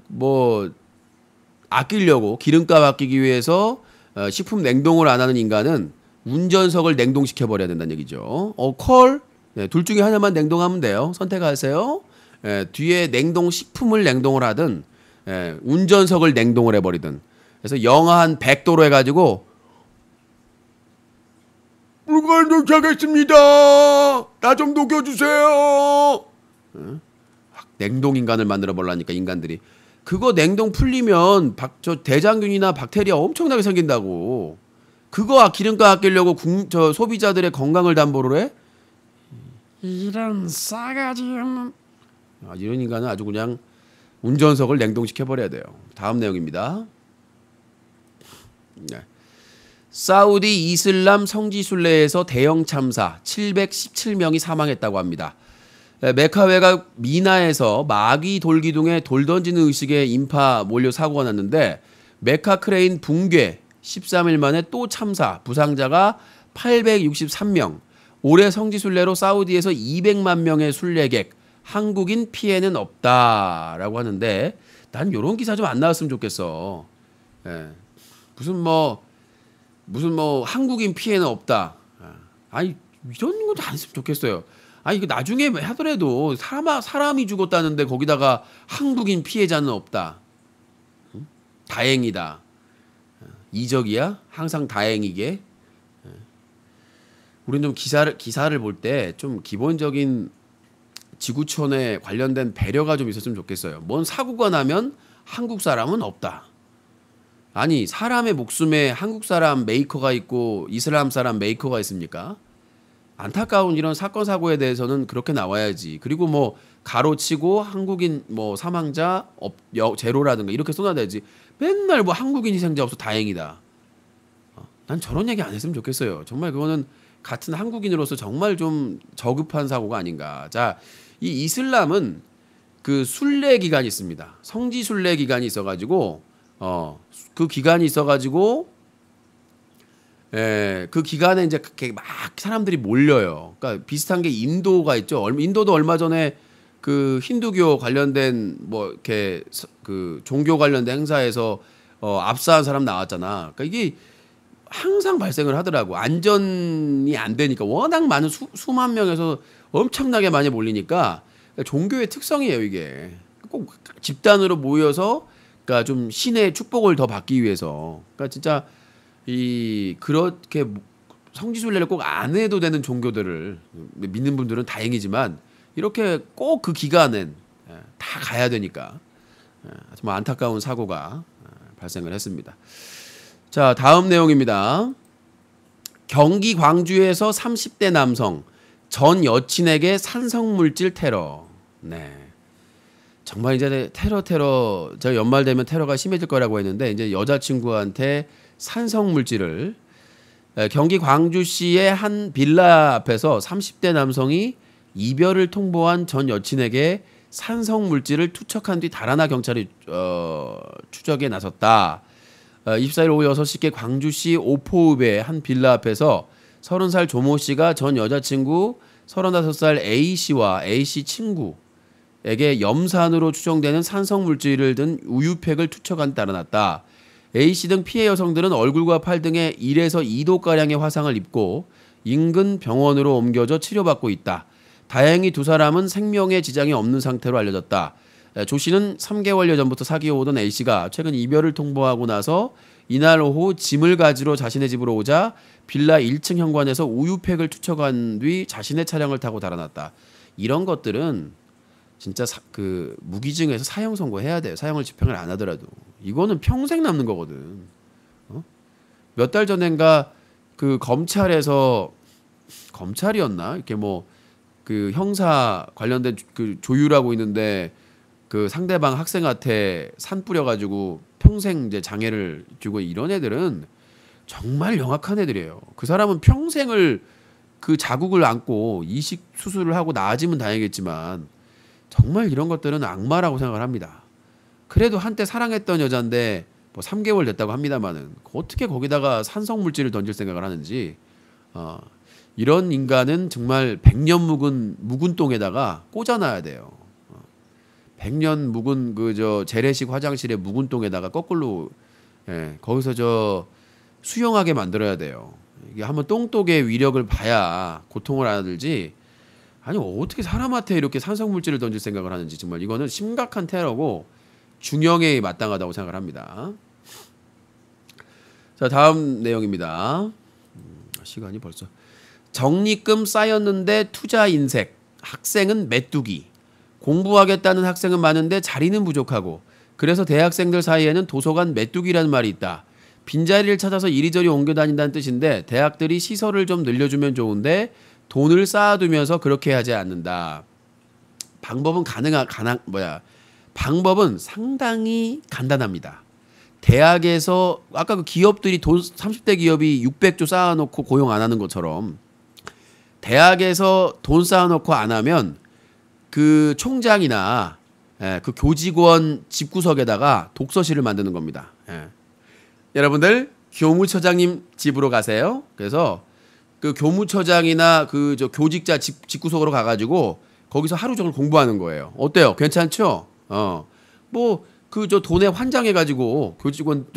뭐 아끼려고 기름값 아끼기 위해서 식품 냉동을 안 하는 인간은 운전석을 냉동시켜 버려야 된다는 얘기죠. 콜. 네, 둘 중에 하나만 냉동하면 돼요. 선택하세요. 뒤에 냉동식품을 냉동을 하든 운전석을 냉동을 해버리든. 그래서 영하 한 100도로 해가지고 물건 도착했습니다. 나 좀 녹여주세요. 냉동 인간을 만들어 보려니까 인간들이 그거 냉동 풀리면 저 대장균이나 박테리아 엄청나게 생긴다고. 그거 기름값 아끼려고 저 소비자들의 건강을 담보로 해? 이런 싸가지 없는. 이런 인간은 아주 그냥 운전석을 냉동시켜 버려야 돼요. 다음 내용입니다. 네. 사우디 이슬람 성지순례에서 대형 참사 717명이 사망했다고 합니다. 메카 외곽 미나에서 마귀 돌기둥에 돌 던지는 의식에 인파 몰려 사고가 났는데 메카 크레인 붕괴 13일 만에 또 참사 부상자가 863명. 올해 성지순례로 사우디에서 200만 명의 순례객 한국인 피해는 없다라고 하는데 난 이런 기사 좀 안 나왔으면 좋겠어. 무슨 뭐 한국인 피해는 없다. 아니 이런 것도 안 했으면 좋겠어요. 아니 이거 나중에 하더라도 사람이 죽었다는데 거기다가 한국인 피해자는 없다. 다행이다. 이적이야? 항상 다행이게. 우리는 좀 기사를 볼 때 좀 기본적인 지구촌에 관련된 배려가 좀 있었으면 좋겠어요. 뭔 사고가 나면 한국 사람은 없다. 아니 사람의 목숨에 한국 사람 메이커가 있고 이슬람 사람 메이커가 있습니까? 안타까운 이런 사건 사고에 대해서는 그렇게 나와야지. 그리고 뭐 가로치고 한국인 뭐 사망자 제로라든가 이렇게 쏟아내야지. 맨날 뭐 한국인 희생자 없어 다행이다. 난 저런 얘기 안 했으면 좋겠어요. 정말 그거는 같은 한국인으로서 정말 좀 저급한 사고가 아닌가. 자, 이 이슬람은 그 순례 기간이 있습니다. 성지 순례 기간이 있어가지고 그 기간이 있어가지고 그 기간에 이제 막 사람들이 몰려요. 그러니까 비슷한 게 인도가 있죠. 인도도 얼마 전에 그 힌두교 관련된 뭐 이렇게 그 종교 관련된 행사에서 압사한 사람 나왔잖아. 그러니까 이게 항상 발생을 하더라고. 안전이 안 되니까 워낙 많은 수만 명에서 엄청나게 많이 몰리니까 종교의 특성이에요 이게. 꼭 집단으로 모여서 그러니까 좀 신의 축복을 더 받기 위해서. 그러니까 진짜 그렇게 성지순례를 꼭 안 해도 되는 종교들을 믿는 분들은 다행이지만 이렇게 꼭 그 기간엔 다 가야 되니까 정말 안타까운 사고가 발생을 했습니다. 자, 다음 내용입니다. 경기 광주에서 30대 남성 전 여친에게 산성물질 테러. 네. 정말 이제 테러 저 연말 되면 테러가 심해질 거라고 했는데 이제 여자친구한테 산성물질을 경기 광주시의 한 빌라 앞에서 30대 남성이 이별을 통보한 전 여친에게 산성물질을 투척한 뒤 달아나 경찰이 추적에 나섰다. 24일 오후 6시께 광주시 오포읍의 한 빌라 앞에서 30살 조모 씨가 전 여자친구 35살 A 씨와 A 씨 친구에게 염산으로 추정되는 산성물질을 든 우유팩을 투척한 따라 났다. A 씨 등 피해 여성들은 얼굴과 팔 등에 1에서 2도가량의 화상을 입고 인근 병원으로 옮겨져 치료받고 있다. 다행히 두 사람은 생명에 지장이 없는 상태로 알려졌다. 조 씨는 3개월여 전부터 사귀어오던 A 씨가 최근 이별을 통보하고 나서 이날 오후 짐을 가지러 자신의 집으로 오자 빌라 1층 현관에서 우유팩을 투척한 뒤 자신의 차량을 타고 달아났다. 이런 것들은 진짜 그 무기징역에서 사형 선고해야 돼요. 사형을 집행을 안 하더라도 이거는 평생 남는 거거든. 몇 달 전엔가 그 검찰이었나 이렇게 뭐 그 형사 관련된 그 조율하고 있는데 그 상대방 학생한테 산 뿌려가지고 평생 이제 장애를 주고 이런 애들은 정말 영악한 애들이에요. 그 사람은 평생을 그 자국을 안고 이식 수술을 하고 나아지면 다행이겠지만 정말 이런 것들은 악마라고 생각을 합니다. 그래도 한때 사랑했던 여잔데 뭐 3개월 됐다고 합니다만은 어떻게 거기다가 산성 물질을 던질 생각을 하는지 이런 인간은 정말 100년 묵은 똥에다가 꽂아놔야 돼요. 100년 묵은 그 저 재래식 화장실에 묵은 똥에다가 거꾸로 거기서 저 수영하게 만들어야 돼요. 이게 한번 똥독의 위력을 봐야 고통을 알아들지. 아니 어떻게 사람한테 이렇게 산성 물질을 던질 생각을 하는지 정말 이거는 심각한 테러고 중형에 마땅하다고 생각을 합니다. 자 다음 내용입니다. 시간이 벌써 적립금 쌓였는데 투자 인색 학생은 메뚜기 공부하겠다는 학생은 많은데 자리는 부족하고 그래서 대학생들 사이에는 도서관 메뚜기라는 말이 있다. 빈자리를 찾아서 이리저리 옮겨 다닌다는 뜻인데 대학들이 시설을 좀 늘려주면 좋은데 돈을 쌓아두면서 그렇게 하지 않는다. 방법은 상당히 간단합니다. 대학에서 아까 그 기업들이 돈 30대 기업이 600조 쌓아놓고 고용 안 하는 것처럼 대학에서 돈 쌓아놓고 안 하면 그 총장이나 그 교직원 집구석에다가 독서실을 만드는 겁니다. 여러분들 교무처장님 집으로 가세요. 그래서 그 교무처장이나 그 저 교직자 집구석으로 가가지고 거기서 하루 종일 공부하는 거예요. 어때요? 괜찮죠? 뭐 그 저 돈에 환장해가지고 교직원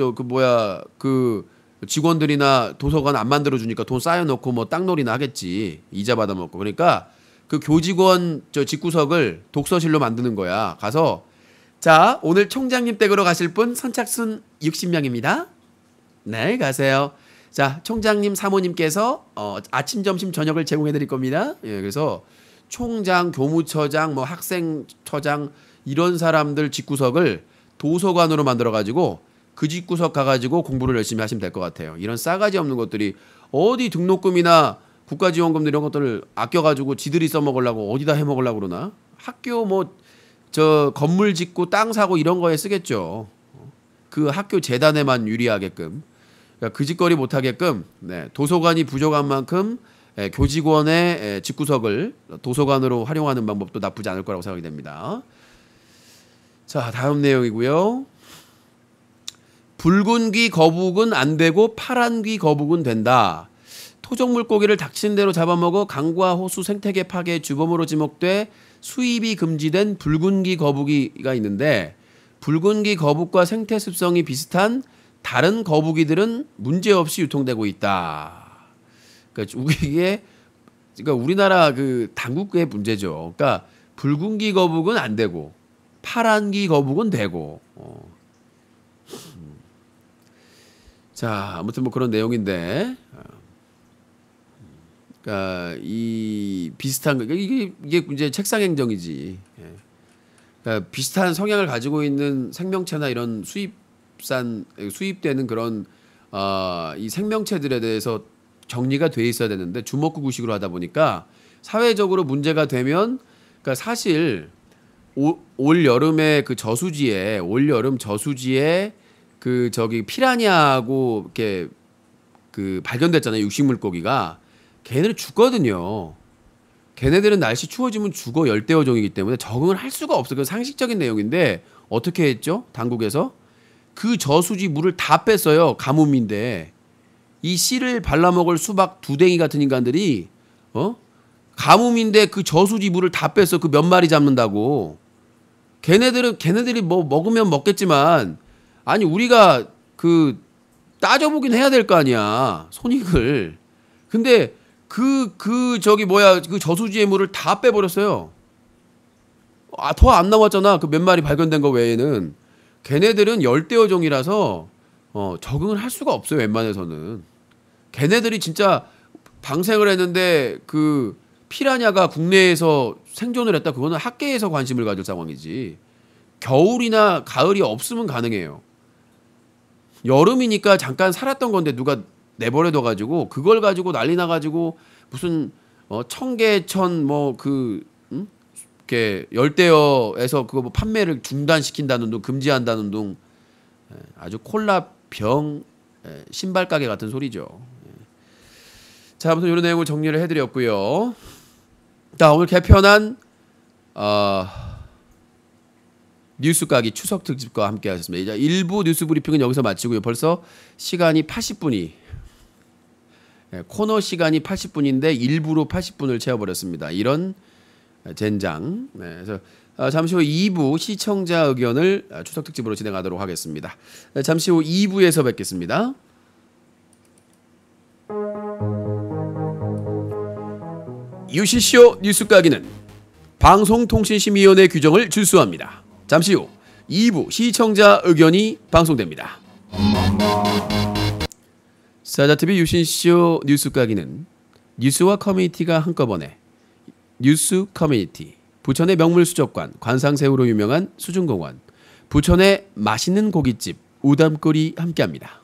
그 직원들이나 도서관 안 만들어 주니까 돈 쌓여놓고 뭐 땅놀이나 하겠지. 이자 받아먹고. 그러니까 그 교직원 저 집구석을 독서실로 만드는 거야. 가서 자 오늘 총장님 댁으로 가실 분 선착순 60명입니다. 네 가세요. 자 총장님 사모님께서 아침 점심 저녁을 제공해 드릴 겁니다. 예, 그래서 총장, 교무처장, 뭐 학생처장 이런 사람들 집구석을 도서관으로 만들어 가지고 그 집구석 가가지고 공부를 열심히 하시면 될 것 같아요. 이런 싸가지 없는 것들이 어디 등록금이나 국가지원금 이런 것들을 아껴가지고 지들이 써먹으려고 어디다 해먹으려고 그러나? 학교 뭐 저 건물 짓고 땅 사고 이런 거에 쓰겠죠. 그 학교 재단에만 유리하게끔 그러니까 그 짓거리 못하게끔 도서관이 부족한 만큼 교직원의 집구석을 도서관으로 활용하는 방법도 나쁘지 않을 거라고 생각이 됩니다. 자 다음 내용이고요. 붉은 귀 거북은 안 되고 파란 귀 거북은 된다. 토종 물고기를 닥친 대로 잡아먹어 강과 호수 생태계 파괴의 주범으로 지목돼 수입이 금지된 붉은 귀 거북이가 있는데 붉은 귀 거북과 생태 습성이 비슷한 다른 거북이들은 문제없이 유통되고 있다. 그러니까 이게 우리나라 그 당국의 문제죠. 그러니까 붉은 귀 거북은 안 되고 파란 귀 거북은 되고. 자, 아무튼 뭐 그런 내용인데, 그러니까 이 비슷한 이게 이제 책상 행정이지. 그러니까 비슷한 성향을 가지고 있는 생명체나 이런 수입되는 그런 이 생명체들에 대해서 정리가 돼 있어야 되는데 주먹구구식으로 하다 보니까 사회적으로 문제가 되면, 그러니까 사실 올 여름에 그 올 저수지에 그 저기 피라냐하고 이렇게 그 발견됐잖아요. 육식 물고기가. 걔네는 죽거든요. 걔네들은 날씨 추워지면 죽어. 열대어종이기 때문에 적응을 할 수가 없어. 그 상식적인 내용인데 어떻게 했죠? 당국에서 그 저수지 물을 다 뺐어요. 가뭄인데 이 씨를 발라먹을 수박 두댕이 같은 인간들이 가뭄인데 그 저수지 물을 다 뺐어. 그 몇 마리 잡는다고. 걔네들이 뭐 먹으면 먹겠지만, 아니 우리가 그 따져보긴 해야 될 거 아니야, 손익을. 근데 그 저수지의 물을 다 빼버렸어요. 더 안 남았잖아. 그 몇 마리 발견된 거 외에는. 걔네들은 열대어종이라서 적응을 할 수가 없어요. 웬만해서는. 걔네들이 진짜 방생을 했는데 그 피라냐가 국내에서 생존을 했다. 그거는 학계에서 관심을 가질 상황이지. 겨울이나 가을이 없으면 가능해요. 여름이니까 잠깐 살았던 건데 누가 내버려둬 가지고 그걸 가지고 난리 나 가지고 무슨 청계천 이렇게 열대어에서 그거 뭐 판매를 중단시킨다는 둥 금지한다는 둥 아주 콜라 병 신발 가게 같은 소리죠. 자, 아무튼 이런 내용을 정리를 해드렸고요. 자, 오늘 개편한 뉴스 까기 추석 특집과 함께 하셨습니다. 이제 1부 뉴스 브리핑은 여기서 마치고요. 벌써 시간이 80분이 코너 시간이 80분인데 1부로 80분을 채워버렸습니다. 이런 젠장. 그래서 잠시 후 2부 시청자 의견을 추석 특집으로 진행하도록 하겠습니다. 잠시 후 2부에서 뵙겠습니다. 유시쇼 뉴스 까기는 방송통신심의위원회 규정을 준수합니다. 잠시 후 2부 시청자 의견이 방송됩니다. 사자TV 유신쇼 뉴스 까기는 뉴스와 커뮤니티가 한꺼번에 뉴스 커뮤니티, 부천의 명물수족관 관상새우로 유명한 수중공원, 부천의 맛있는 고깃집 우담골이 함께합니다.